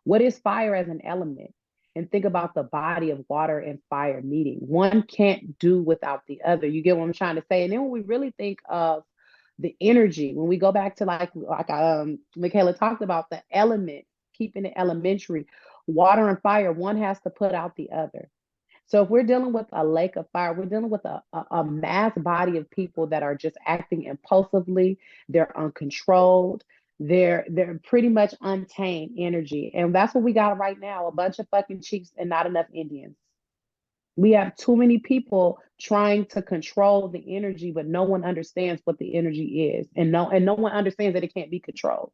What is fire as an element? And think about the body of water and fire meeting. One can't do without the other. You get what I'm trying to say? And then when we really think of the energy, when we go back to like Michaela talked about the element, keeping it elementary, water and fire, one has to put out the other. So if we're dealing with a lake of fire, we're dealing with a mass body of people that are just acting impulsively. They're uncontrolled. They're pretty much untamed energy. And that's what we got right now, a bunch of fucking chiefs and not enough Indians. We have too many people trying to control the energy, but no one understands what the energy is. And no one understands that it can't be controlled.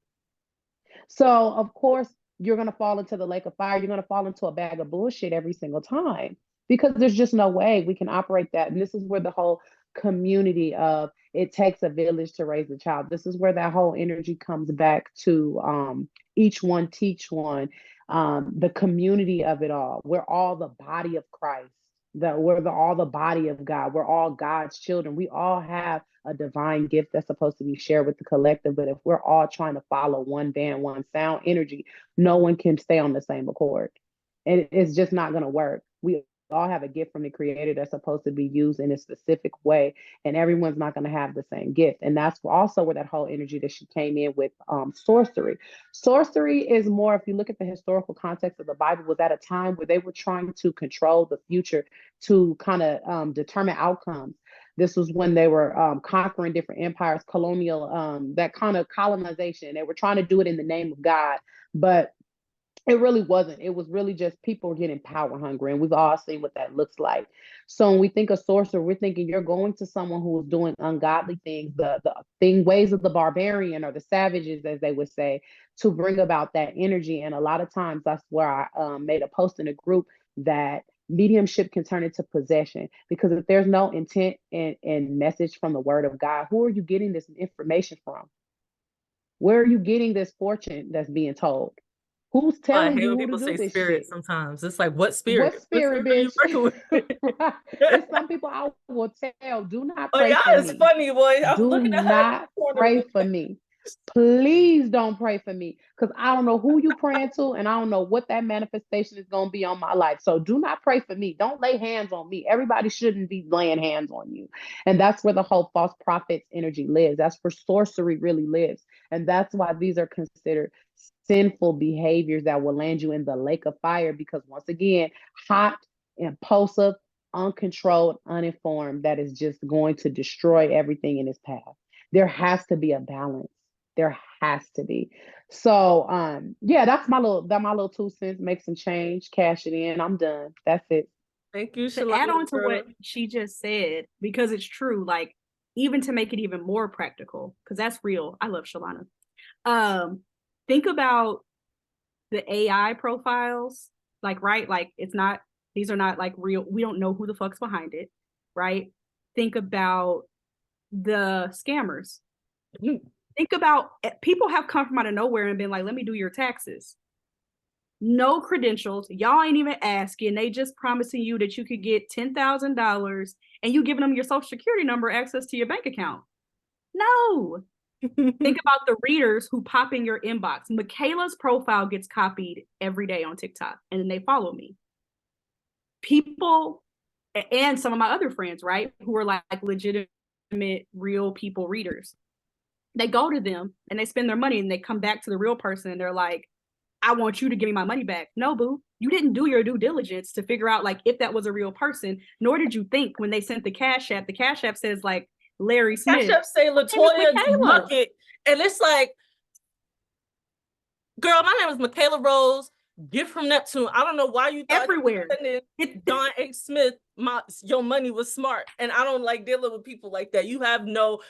So of course, you're going to fall into the lake of fire. You're going to fall into a bag of bullshit every single time, because there's just no way we can operate that. And this is where the whole community of it takes a village to raise a child. This is where that whole energy comes back to each one teach one, the community of it all. We're all the body of Christ. We're all the body of God. We're all God's children. We all have a divine gift that's supposed to be shared with the collective. But if we're all trying to follow one band, one sound energy, no one can stay on the same accord. And it's just not going to work. We all have a gift from the creator that's supposed to be used in a specific way, and everyone's not going to have the same gift. And that's also where that whole energy that she came in with sorcery is more, if you look at the historical context of the Bible, was at a time where they were trying to control the future to kind of determine outcomes. This was when they were conquering different empires, colonial, that kind of colonization. They were trying to do it in the name of God, but it really wasn't. It was really just people getting power hungry, and we've all seen what that looks like. So when we think of sorcerer, we're thinking you're going to someone who is doing ungodly things, the ways of the barbarian or the savages, as they would say, to bring about that energy. And a lot of times that's where I made a post in a group that mediumship can turn into possession, because if there's no intent and message from the word of God, who are you getting this information from? Where are you getting this fortune that's being told? Who's
I
telling
hate
you
when
who to
people
do
say
this
spirit
shit?
sometimes. It's like, what
What
spirit? What
spirit,
spirit are you
bitch?
working with?
Right. It's some people I will tell, do not
Oh,
pray for
yeah, it's
me.
funny, boy. I'm
Do
looking at her in
not
the corner.
pray for me. Please don't pray for me, because I don't know who you praying to, and I don't know what that manifestation is going to be on my life. So do not pray for me. Don't lay hands on me. Everybody shouldn't be laying hands on you. And that's where the whole false prophets energy lives. That's where sorcery really lives. And that's why these are considered sinful behaviors that will land you in the lake of fire, because once again, hot, impulsive, uncontrolled, uninformed, that is just going to destroy everything in its path. There has to be a balance. There has to be. So yeah, that's my little 2 cents. Make some change, cash it in. I'm done. That's it.
Thank you,
To add
Shalana,
on to
girl.
what she just said, because it's true, like even to make it even more practical, because that's real. I love Shalana. Think about the AI profiles, like, right? Like these are not like real. We don't know who the fuck's behind it, right? Think about the scammers. Think about people have come from out of nowhere and been like, let me do your taxes. No credentials. Y'all ain't even asking. They just promising you that you could get $10,000 and you giving them your social security number, access to your bank account. No. Think about the readers who pop in your inbox. Michaela's profile gets copied every day on TikTok, and then they follow me. People, and some of my other friends, right, who are like legitimate, real people readers, they go to them and they spend their money, and they come back to the real person and they're like, I want you to give me my money back. No, boo. You didn't do your due diligence to figure out like if that was a real person, nor did you think when they sent the Cash App says like Larry Smith.
Cash App say Latoya Muckett, and it's like, girl, my name is Michaela Rose, Gift from Neptune. I don't know why you thought
everywhere.
Don H. Smith, your money was smart, and I don't like dealing with people like that. You have no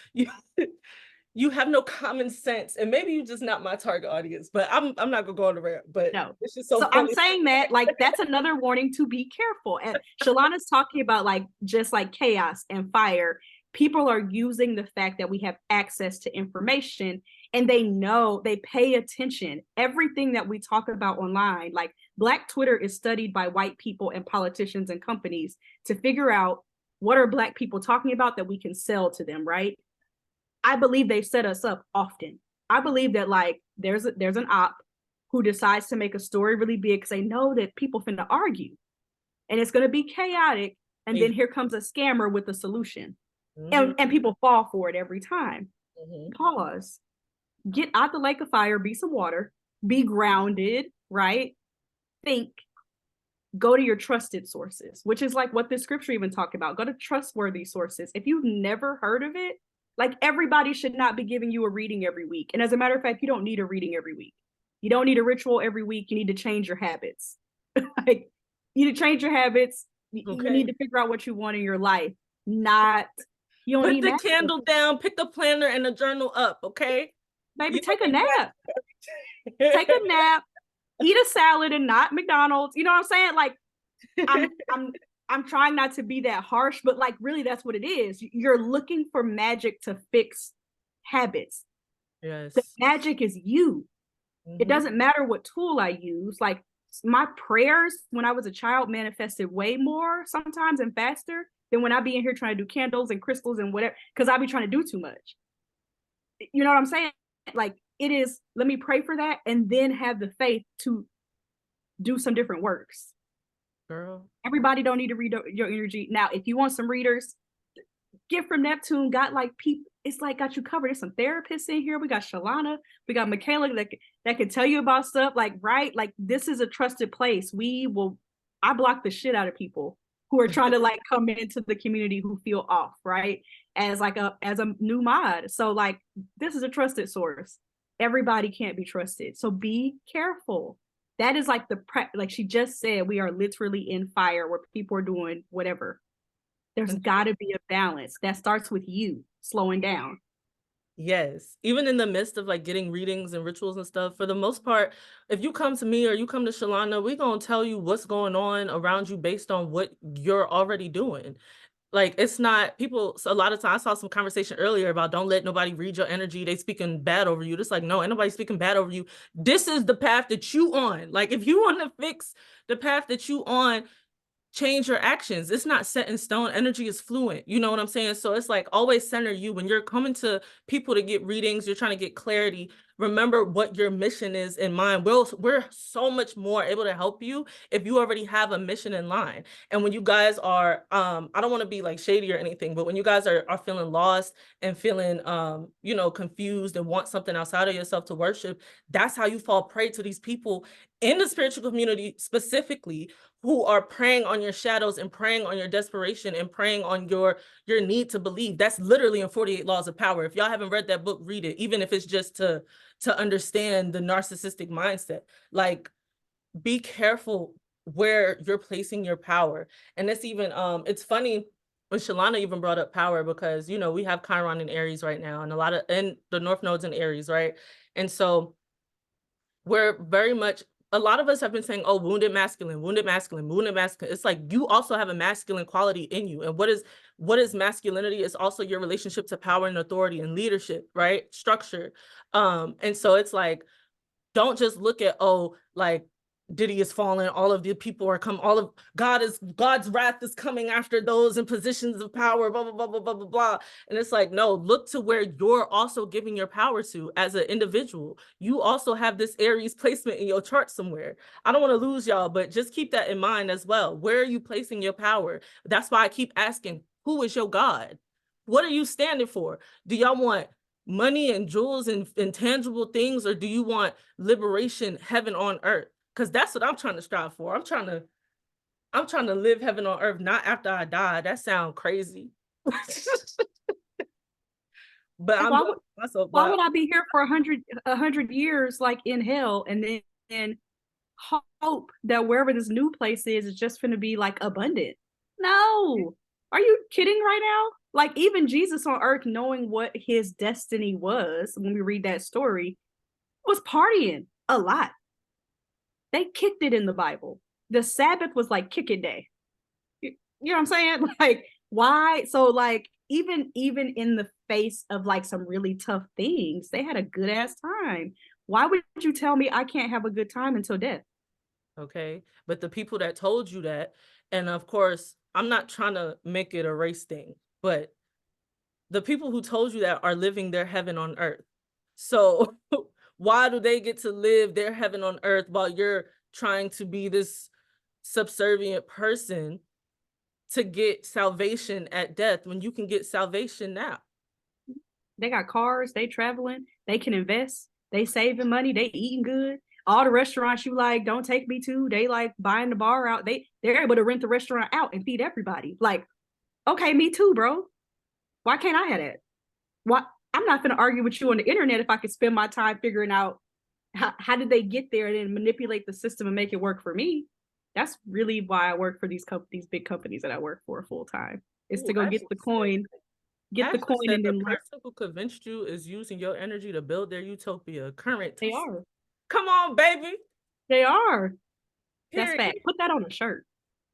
you have no common sense, and maybe you're just not my target audience. But I'm not gonna go on the rant. But
no,
it's just so funny.
I'm saying that like that's another warning to be careful. And Shalana's talking about like just like chaos and fire. People are using the fact that we have access to information and they pay attention. Everything that we talk about online, like Black Twitter is studied by white people and politicians and companies to figure out what are Black people talking about that we can sell to them, right? I believe they've set us up often. I believe that like there's an op who decides to make a story really big because they know that people finna argue and it's going to be chaotic. And then here comes a scammer with a solution. And people fall for it every time. Pause. Get out the lake of fire, be some water, be grounded, right? Think, go to your trusted sources, which is like what the scripture even talked about. Go to trustworthy sources. If you've never heard of it, like everybody should not be giving you a reading every week. And as a matter of fact, you don't need a reading every week. You don't need a ritual every week. You need to change your habits. Like you need to change your habits. You need to figure out what you want in your life. Not, you don't
put
need
the candle down, pick the planner and the journal up, okay?
Maybe take a nap. Take a nap, eat a salad and not McDonald's. You know what I'm saying? Like I'm trying not to be that harsh, but like really that's what it is. You're looking for magic to fix habits.
Yes.
The magic is you. It doesn't matter what tool I use. Like my prayers when I was a child manifested way more sometimes and faster than when I be in here trying to do candles and crystals and whatever, because I be trying to do too much. You know what I'm saying? Like it is, let me pray for that and then have the faith to do some different works.
Girl.
Everybody don't need to read your energy. Now, if you want some readers, Gift From Neptune got like people, it's like got you covered. There's some therapists in here. We got Shalana, we got Michaela that can tell you about stuff. Like, right? Like this is a trusted place. I block the shit out of people who are trying to like come into the community who feel off, right? As a new mod. So like this is a trusted source. Everybody can't be trusted. So be careful. That is like like she just said, we are literally in fire where people are doing whatever. There's got to be a balance that starts with you slowing down.
Yes. Even in the midst of like getting readings and rituals and stuff, for the most part, if you come to me or you come to Shalana, we're going to tell you what's going on around you based on what you're already doing. Like it's not people. So a lot of times I saw some conversation earlier about don't let nobody read your energy. They speaking bad over you. Just like, no, ain't nobody speaking bad over you. This is the path that you on. Like if you want to fix the path that you on, change your actions. It's not set in stone. Energy is fluent. You know what I'm saying? So it's like always center you. When you're coming to people to get readings, you're trying to get clarity. Remember what your mission is in mind. We're so much more able to help you if you already have a mission in line. And when you guys are, I don't want to be like shady or anything, but when you guys are feeling lost and feeling, confused and want something outside of yourself to worship, that's how you fall prey to these people in the spiritual community specifically who are preying on your shadows and preying on your desperation and preying on your need to believe. That's literally in 48 Laws of Power. If y'all haven't read that book, read it, even if it's just to understand the narcissistic mindset. Like, be careful where you're placing your power. And it's even, it's funny when Shalana even brought up power because, we have Chiron in Aries right now and and the North Node's in Aries, right? And so we're very much, a lot of us have been saying, oh, wounded masculine, wounded masculine, wounded masculine. It's like you also have a masculine quality in you. And what is masculinity? It's also your relationship to power and authority and leadership, right? Structure. And so it's like, don't just look at, oh, like Diddy is falling, all of the people are coming, God's wrath is coming after those in positions of power, blah, blah, blah, blah, blah, blah, blah. And it's like, no, look to where you're also giving your power to as an individual. You also have this Aries placement in your chart somewhere. I don't want to lose y'all, but just keep that in mind as well. Where are you placing your power? That's why I keep asking, who is your God? What are you standing for? Do y'all want money and jewels and tangible things, or do you want liberation, heaven on earth? Because that's what I'm trying to strive for. I'm trying to live heaven on earth, not after I die. That sounds crazy. But
why would I be here for 100 years like in hell and then hope that wherever this new place is just going to be like abundant? No. Are you kidding right now? Like even Jesus on earth, knowing what his destiny was, when we read that story, was partying a lot. They kicked it in the Bible. The Sabbath was like kick it day. You know what I'm saying? Like, why? So like, even in the face of like some really tough things, they had a good ass time. Why would you tell me I can't have a good time until death?
Okay. But the people that told you that, and of course, I'm not trying to make it a race thing, but the people who told you that are living their heaven on earth. So why do they get to live their heaven on earth while you're trying to be this subservient person to get salvation at death when you can get salvation now?
They got cars, they traveling, they can invest, they saving money, they eating good. All the restaurants you like, don't take me to, they like buying the bar out. They're able to rent the restaurant out and feed everybody. Like, okay, me too, bro. Why can't I have that? Why? I'm not going to argue with you on the internet if I could spend my time figuring out how did they get there and then manipulate the system and make it work for me. That's really why I work for these big companies that I work for full time. Is to go get the coin, and then
the person who convinced you is using your energy to build their utopia. Current.
They are.
Come on, baby.
They are. That's
Period.
fact. Put that on a shirt.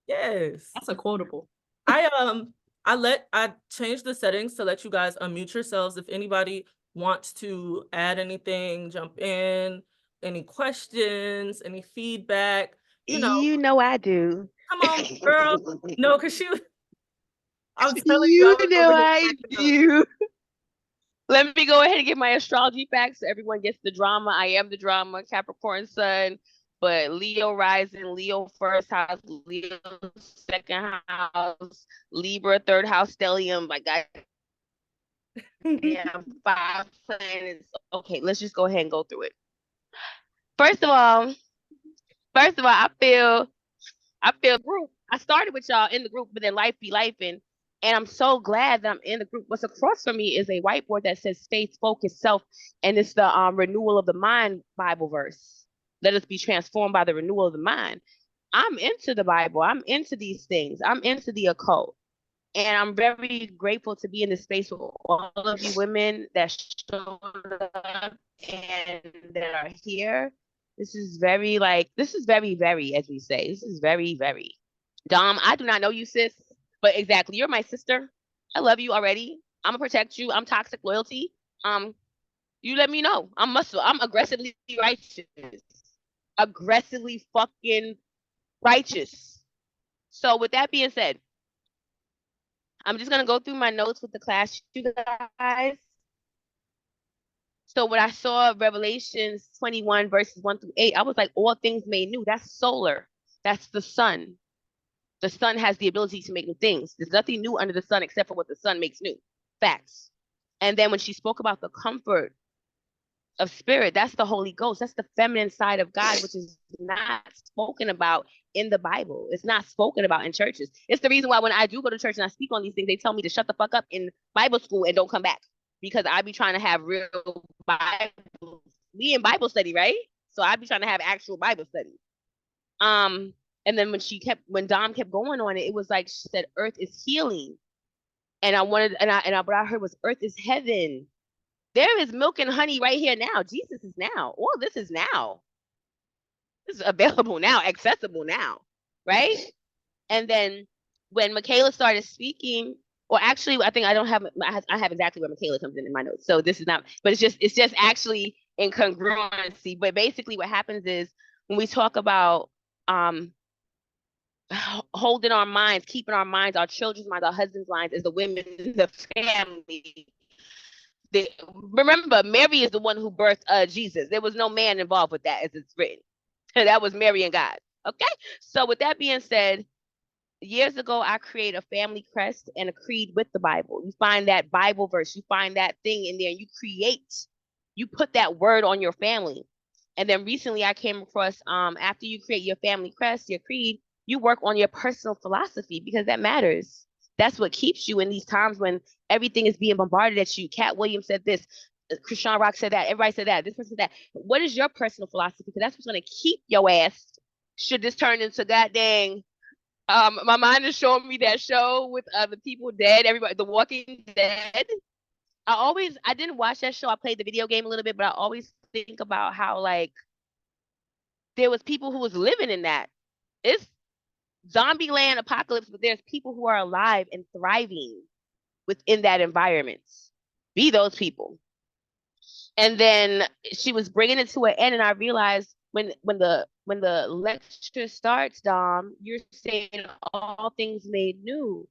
Yes.
That's a quotable.
I changed the settings to let you guys unmute yourselves. If anybody wants to add anything, jump in, any questions, any feedback,
You know I do.
Come on, girl. No, because I'm telling
You
you,
know I do. Let me go ahead and give my astrology facts so everyone gets the drama. I am the drama, Capricorn sun, but Leo rising, Leo first house, Leo second house, Libra third house, stellium. My God, yeah, 5 planets. Okay, let's just go ahead and go through it. First of all, I feel group. I started with y'all in the group, but then life be lifing. And I'm so glad that I'm in the group. What's across from me is a whiteboard that says faith, focus, self. And it's the renewal of the mind Bible verse. Let us be transformed by the renewal of the mind. I'm into the Bible. I'm into these things. I'm into the occult. And I'm very grateful to be in this space with all of you women that showed up and that are here. This is very, very, as we say, this is very, very. Dom, I do not know you, sis, but exactly, you're my sister. I love you already. I'm gonna protect you. I'm toxic loyalty. You let me know. I'm muscle. I'm aggressively righteous. Aggressively fucking righteous. So with that being said, I'm just gonna go through my notes with the class, you guys. So when I saw Revelations 21 verses 1 through 8, I was like, all things made new. That's solar. That's the sun. The sun has the ability to make new things. There's nothing new under the sun except for what the sun makes new. Facts. And then when she spoke about the comfort of spirit, that's the Holy Ghost. That's the feminine side of God, which is not spoken about in the Bible. It's not spoken about in churches. It's the reason why when I do go to church and I speak on these things, they tell me to shut the fuck up in Bible school and don't come back, because I be trying to have real Bible. We in Bible study, right? So I be trying to have actual Bible study. And then when Dom kept going on it, it was like she said, "Earth is healing," and what I heard was, "Earth is heaven." There is milk and honey right here now. Jesus is now. All this is now. This is available now, accessible now, right? And then when Michaela started speaking, or actually, I think I have exactly where Michaela comes in my notes. So this is not, but it's just actually in congruency. But basically, what happens is when we talk about holding our minds, keeping our minds, our children's minds, our husband's minds, as the women in the family. Remember, Mary is the one who birthed Jesus. There was no man involved with that, as it's written. That was Mary and God. Okay. So with that being said, years ago, I created a family crest and a creed with the Bible. You find that Bible verse, you find that thing in there, and you put that word on your family. And then recently I came across, after you create your family crest, your creed, you work on your personal philosophy, because that matters. That's what keeps you in these times when everything is being bombarded at you. Cat Williams said this, Christian Rock said that, everybody said that, this person said that. What is your personal philosophy? Because that's what's going to keep your ass, should this turn into goddamn, my mind is showing me that show with the people dead, everybody, The Walking Dead. I didn't watch that show. I played the video game a little bit, but I always think about how, like, there was people who was living in that. It's zombie land apocalypse, but there's people who are alive and thriving within that environment. Be those people. And then she was bringing it to an end, and I realized when the lecture starts, Dom, you're saying all things made new,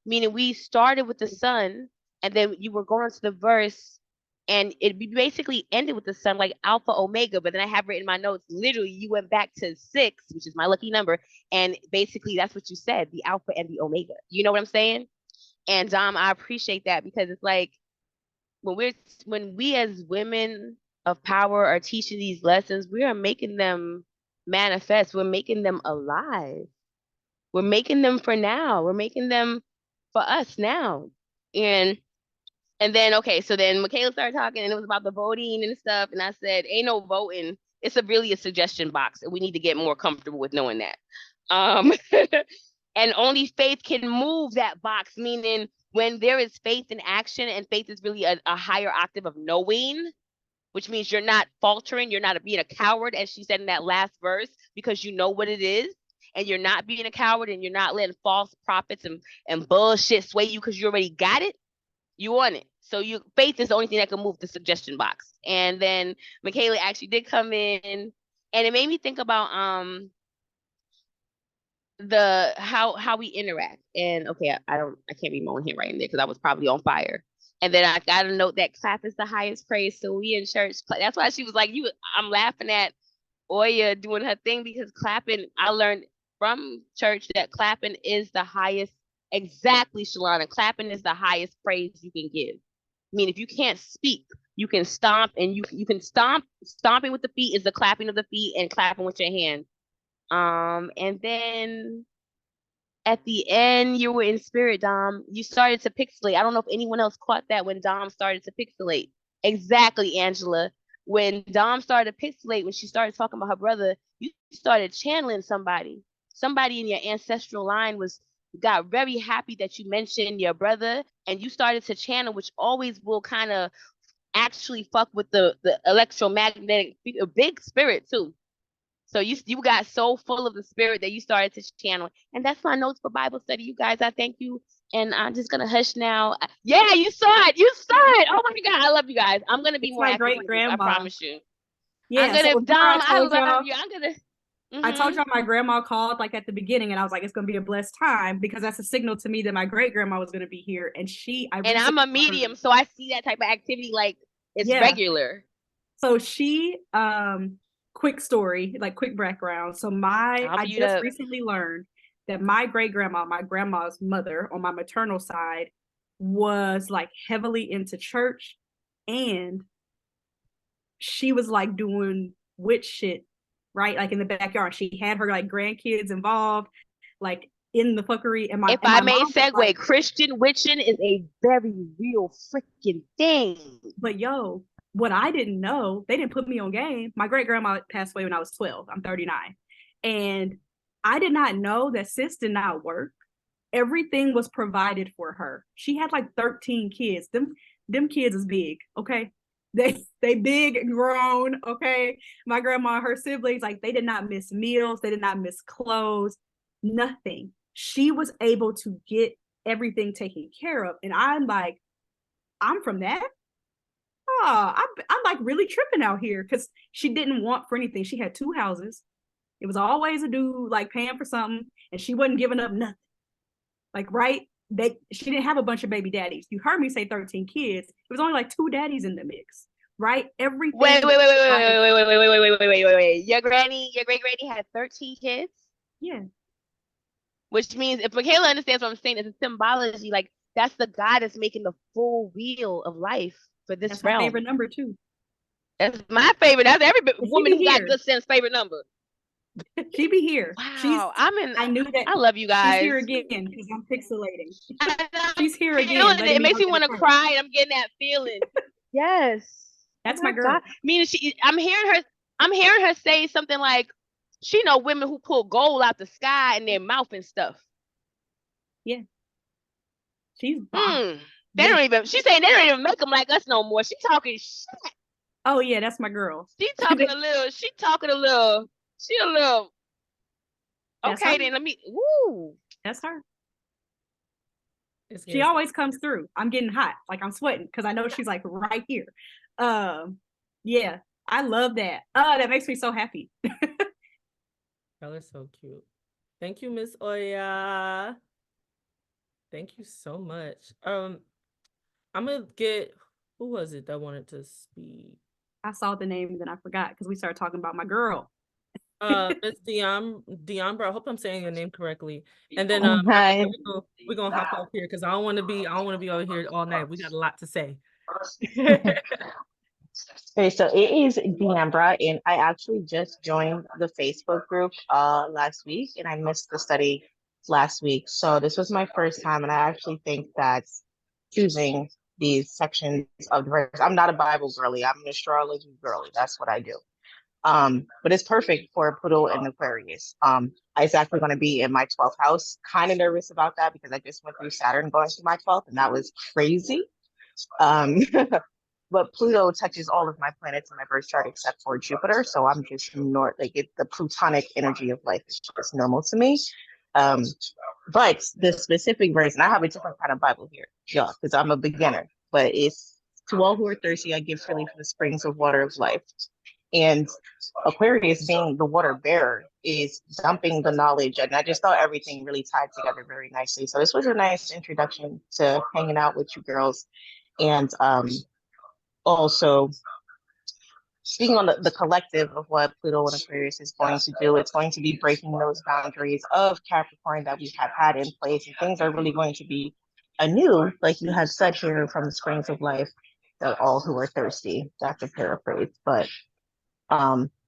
meaning we started with the sun, and then you were going to the verse, and it basically ended with the sun, like Alpha Omega. But then I have written in my notes, literally, you went back to 6, which is my lucky number, and basically that's what you said, the Alpha and the Omega. You know what I'm saying? And Dom, I appreciate that, because it's like, when we as women of power are teaching these lessons, we are making them manifest. We're making them alive. We're making them for now. We're making them for us now. And then, okay, so then Michaela started talking, and it was about the voting and stuff. And I said, ain't no voting. It's really a suggestion box. And we need to get more comfortable with knowing that. And only faith can move that box, meaning when there is faith in action, and faith is really a higher octave of knowing, which means you're not faltering, you're not being a coward, as she said in that last verse, because you know what it is, and you're not being a coward, and you're not letting false prophets and bullshit sway you because you already got it. You want it. So faith is the only thing that can move the suggestion box. And then Michaela actually did come in, and it made me think about how we interact. And okay, I can't be moaning here right in there because I was probably on fire. And then I got to note that clap is the highest praise. So we in church, that's why she was like, I'm laughing at Oya doing her thing, because clapping, I learned from church that clapping is the highest. Exactly, Shalana. Clapping is the highest praise you can give. I mean, if you can't speak, you can stomp, and you can stomp. Stomping with the feet is the clapping of the feet, and clapping with your hands. And then at the end, you were in spirit, Dom. You started to pixelate. I don't know if anyone else caught that when Dom started to pixelate. Exactly, Angela. When Dom started to pixelate, when she started talking about her brother, you started channeling somebody. Somebody in your ancestral line got very happy that you mentioned your brother, and you started to channel, which always will kind of actually fuck with the electromagnetic big spirit too. So you got so full of the spirit that you started to channel. And that's my notes for Bible study. You guys, I thank you. And I'm just going to hush now. Yeah, you saw it. You saw it. Oh my God. I love you guys. I'm going to be more active.
Great grandma.
I promise you.
Yeah.
I'm going to, Dom, I love you. I'm going to.
I told y'all my grandma called like at the beginning, and I was like, it's going to be a blessed time, because that's a signal to me that my great grandma was going to be here. And I'm
a medium, so I see that type of activity like it's regular.
So she, quick story, like quick background. So I just recently learned that my great grandma, my grandma's mother on my maternal side, was like heavily into church, and she was like doing witch shit, right? Like in the backyard. She had her like grandkids involved, like in the fuckery. And
if I may segue, like, Christian witching is a very real freaking thing.
But yo, what I didn't know, they didn't put me on game. My great grandma passed away when I was 12. I'm 39. And I did not know that sis did not work. Everything was provided for her. She had like 13 kids. Them kids is big, okay? They big and grown, okay? My grandma, her siblings, like they did not miss meals. They did not miss clothes, nothing. She was able to get everything taken care of. And I'm like, I'm from that? Oh, I'm like really tripping out here, because she didn't want for anything. She had 2 houses. It was always a dude like paying for something, and she wasn't giving up nothing. Like, right? She didn't have a bunch of baby daddies. You heard me say 13 kids. It was only like 2 daddies in the mix, right? Everything.
Wait. Your great granny had 13 kids?
Yeah.
Which means, if Michaela understands what I'm saying, it's a symbology. Like, that's the goddess making the full wheel of life for this realm.
That's my favorite number too.
That's my favorite. That's every woman who got good sense favorite number.
She be here.
Wow.
I knew that.
I love you guys.
She's here again because I'm pixelating. She's here again.
It makes me want to cry, and I'm getting that feeling. Yes.
That's my girl.
Meaning I'm hearing her say something like, she know women who pull gold out the sky in their mouth and stuff.
Yeah. She's
she's saying they don't even make them like us no more. She talking shit.
Oh yeah, that's my girl.
She a little. Okay, then let me. Woo.
That's her. She always comes through. I'm getting hot, like I'm sweating because I know she's like right here. Yeah, I love that. That makes me so happy.
Y'all are so cute. Thank you, Miss Oya. Thank you so much. I'm gonna get, who was it that wanted to speak?
I saw the name and then I forgot because we started talking about my girl.
Miss Diambra, I hope I'm saying your name correctly. And then
Hi.
we're gonna hop off here because I don't want to be over here all night. We got a lot to say.
Okay, so it is Deambra, and I actually just joined the Facebook group last week, and I missed the study last week. So this was my first time, and I actually think that choosing these sections of the verse, I'm not a Bible girly, I'm an astrology girly. That's what I do. But it's perfect for Pluto and Aquarius. It's actually going to be in my 12th house. Kind of nervous about that because I just went through Saturn going to my 12th, and that was crazy. Um, but Pluto touches all of my planets in my birth chart except for Jupiter. So I'm just the Plutonic energy of life is just normal to me. But the specific verse, and I have a different kind of Bible here, yeah, because I'm a beginner. But it's to all who are thirsty, I give freely from the springs of water of life. And Aquarius, being the water bearer, is dumping the knowledge. And I just thought everything really tied together very nicely. So this was a nice introduction to hanging out with you girls. And also speaking on the collective of what Pluto and Aquarius is going to do, it's going to be breaking those boundaries of Capricorn that we have had in place. And things are really going to be anew, like you had said here from the springs of life, that all who are thirsty. That's a paraphrase, but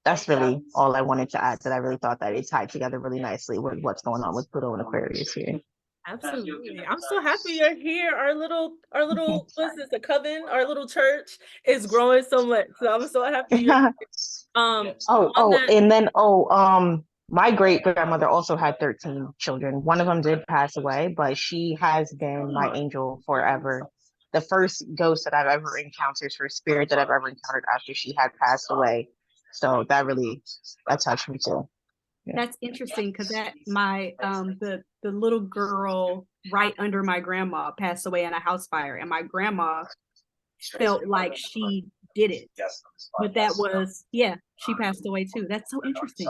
that's really all I wanted to add, that I really thought that it tied together really nicely with what's going on with Pluto and Aquarius here.
Absolutely. I'm so happy you're here. Our little, what's this, a coven? Our little church is growing so much. So I'm so happy you're here.
And then my great grandmother also had 13 children. One of them did pass away, but she has been my angel forever. The first ghost that I've ever encountered, her spirit that I've ever encountered after she had passed away. So that touched me too. Yeah.
That's interesting because the little girl right under my grandma passed away in a house fire, and my grandma felt like she did it, but she passed away too. That's so interesting.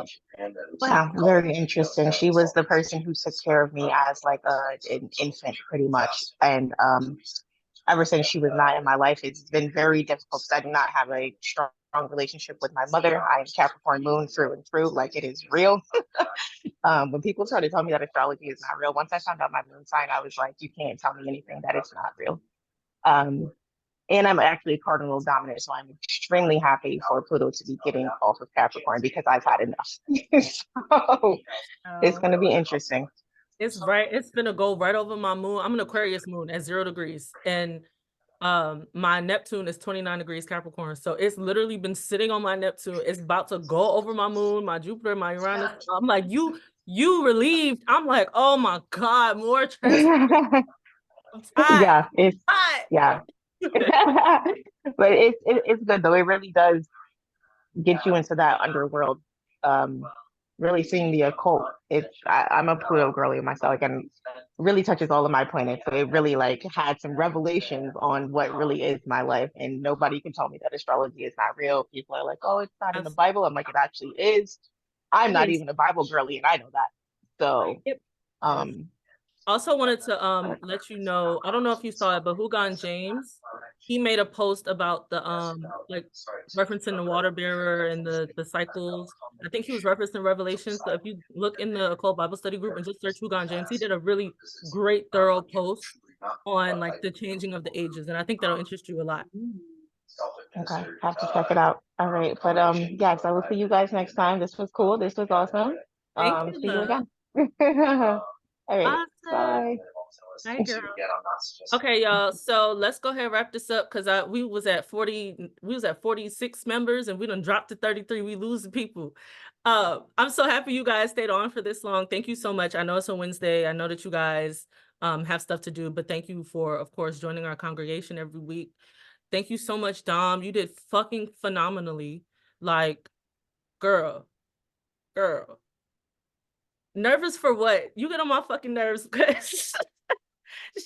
Wow, very interesting. She was the person who took care of me as like an infant, pretty much, and ever since she was not in my life, it's been very difficult because I do not have a strong relationship with my mother. I am Capricorn moon through and through, like it is real. When people try to tell me that astrology is not real, once I found out my moon sign, I was like, you can't tell me anything that it's not real. And I'm actually a cardinal dominant, so I'm extremely happy for Pluto to be getting off of Capricorn because I've had enough. So it's going to be interesting.
It's gonna go right over my moon. I'm an Aquarius moon at 0 degrees, and my Neptune is 29 degrees Capricorn. So it's literally been sitting on my Neptune. It's about to go over my moon, my Jupiter, my Uranus. I'm like, you relieved. I'm like, oh my God, more transformation. I'm tired.
Yeah. But it's good though. It really does get you into that underworld. Really seeing the occult. I'm a Pluto girly myself, and really touches all of my planets. So it really had some revelations on what really is my life. And nobody can tell me that astrology is not real. People are like, oh, it's not in the Bible. I'm like, it actually is. I'm not even a Bible girly, and I know that. So
also wanted to let you know, I don't know if you saw it, but Hugon James, he made a post about the referencing the water bearer and the cycles. I think he was referencing Revelation. So if you look in the Occult Bible Study group and just search Hugon James, he did a really great, thorough post on the changing of the ages, and I think that'll interest you a lot.
Okay, have to check it out. All right, but yes, I will see you guys next time. This was cool. This was awesome.
Thank you.
See you again. All right,
awesome. Bye. Girl. Okay, y'all. So let's go ahead and wrap this up because we was at 46 members and we done dropped to 33. We losing people. I'm so happy you guys stayed on for this long. Thank you so much. I know it's a Wednesday. I know that you guys have stuff to do, but thank you for, of course, joining our congregation every week. Thank you so much, Dom. You did fucking phenomenally. Girl. Nervous for what? You get on my fucking nerves because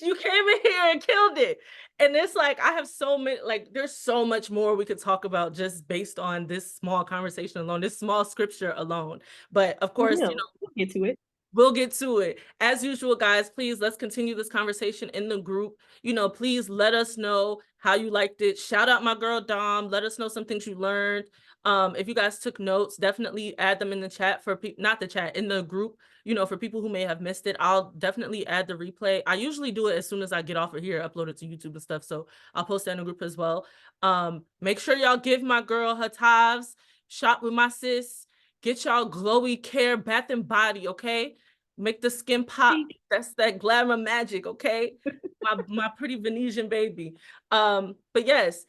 You came in here and killed it. And it's like, I have so many, like, there's so much more we could talk about just based on this small conversation alone, this small scripture alone. But of course, you know,
We'll get to it.
we'll get to it. As usual, guys, please, let's continue this conversation in the group. You know, please let us know how you liked it. Shout out my girl, Dom. Let us know some things you learned. If you guys took notes, definitely add them in the chat for people, not the chat, in the group, you know, for people who may have missed it. I'll definitely add the replay. I usually do it as soon as I get off of here, upload it to YouTube and stuff. So I'll post that in the group as well. Make sure y'all give my girl her tithes, shop with my sis, get y'all glowy care, bath and body, okay? Make the skin pop. That's that glamour magic, okay? my pretty Venetian baby. But yes,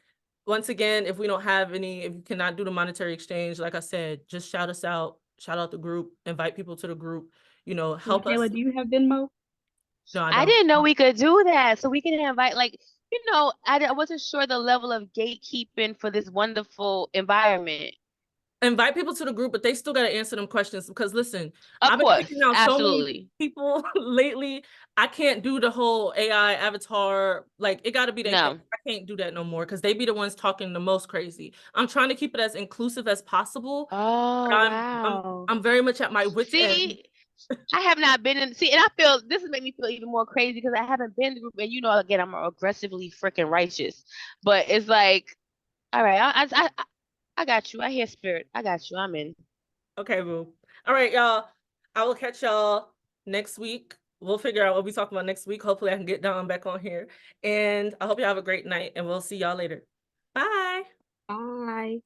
once again, if we don't have any, if you cannot do the monetary exchange, like I said, just shout us out, shout out the group, invite people to the group, you know, help
Michaela,
us.
do you have Venmo?
No, I
I
don't.
didn't know we could do that. So we can invite, like, you know, I wasn't sure the level of gatekeeping for this wonderful environment.
Invite people to the group, but they still got to answer them questions because listen,
Of
I've been
course,
picking out so many
absolutely.
people lately. I can't do the whole AI avatar. Like, it got to be
No.
I can't do that no more because they be the ones talking the most crazy. I'm trying to keep it as inclusive as possible.
Oh,
But
wow.
I'm very much at my wit's end.
See, I have not been in. See, and I feel this has made me feel even more crazy because I haven't been in the group. And you know, again, I'm aggressively freaking righteous. But it's like, all right, I got you. I hear spirit. I got you. I'm in.
Okay, boo. All right, y'all. I will catch y'all next week. We'll figure out what we talk about next week. Hopefully, I can get Dom back on here. And I hope y'all have a great night. And we'll see y'all later. Bye.
Bye.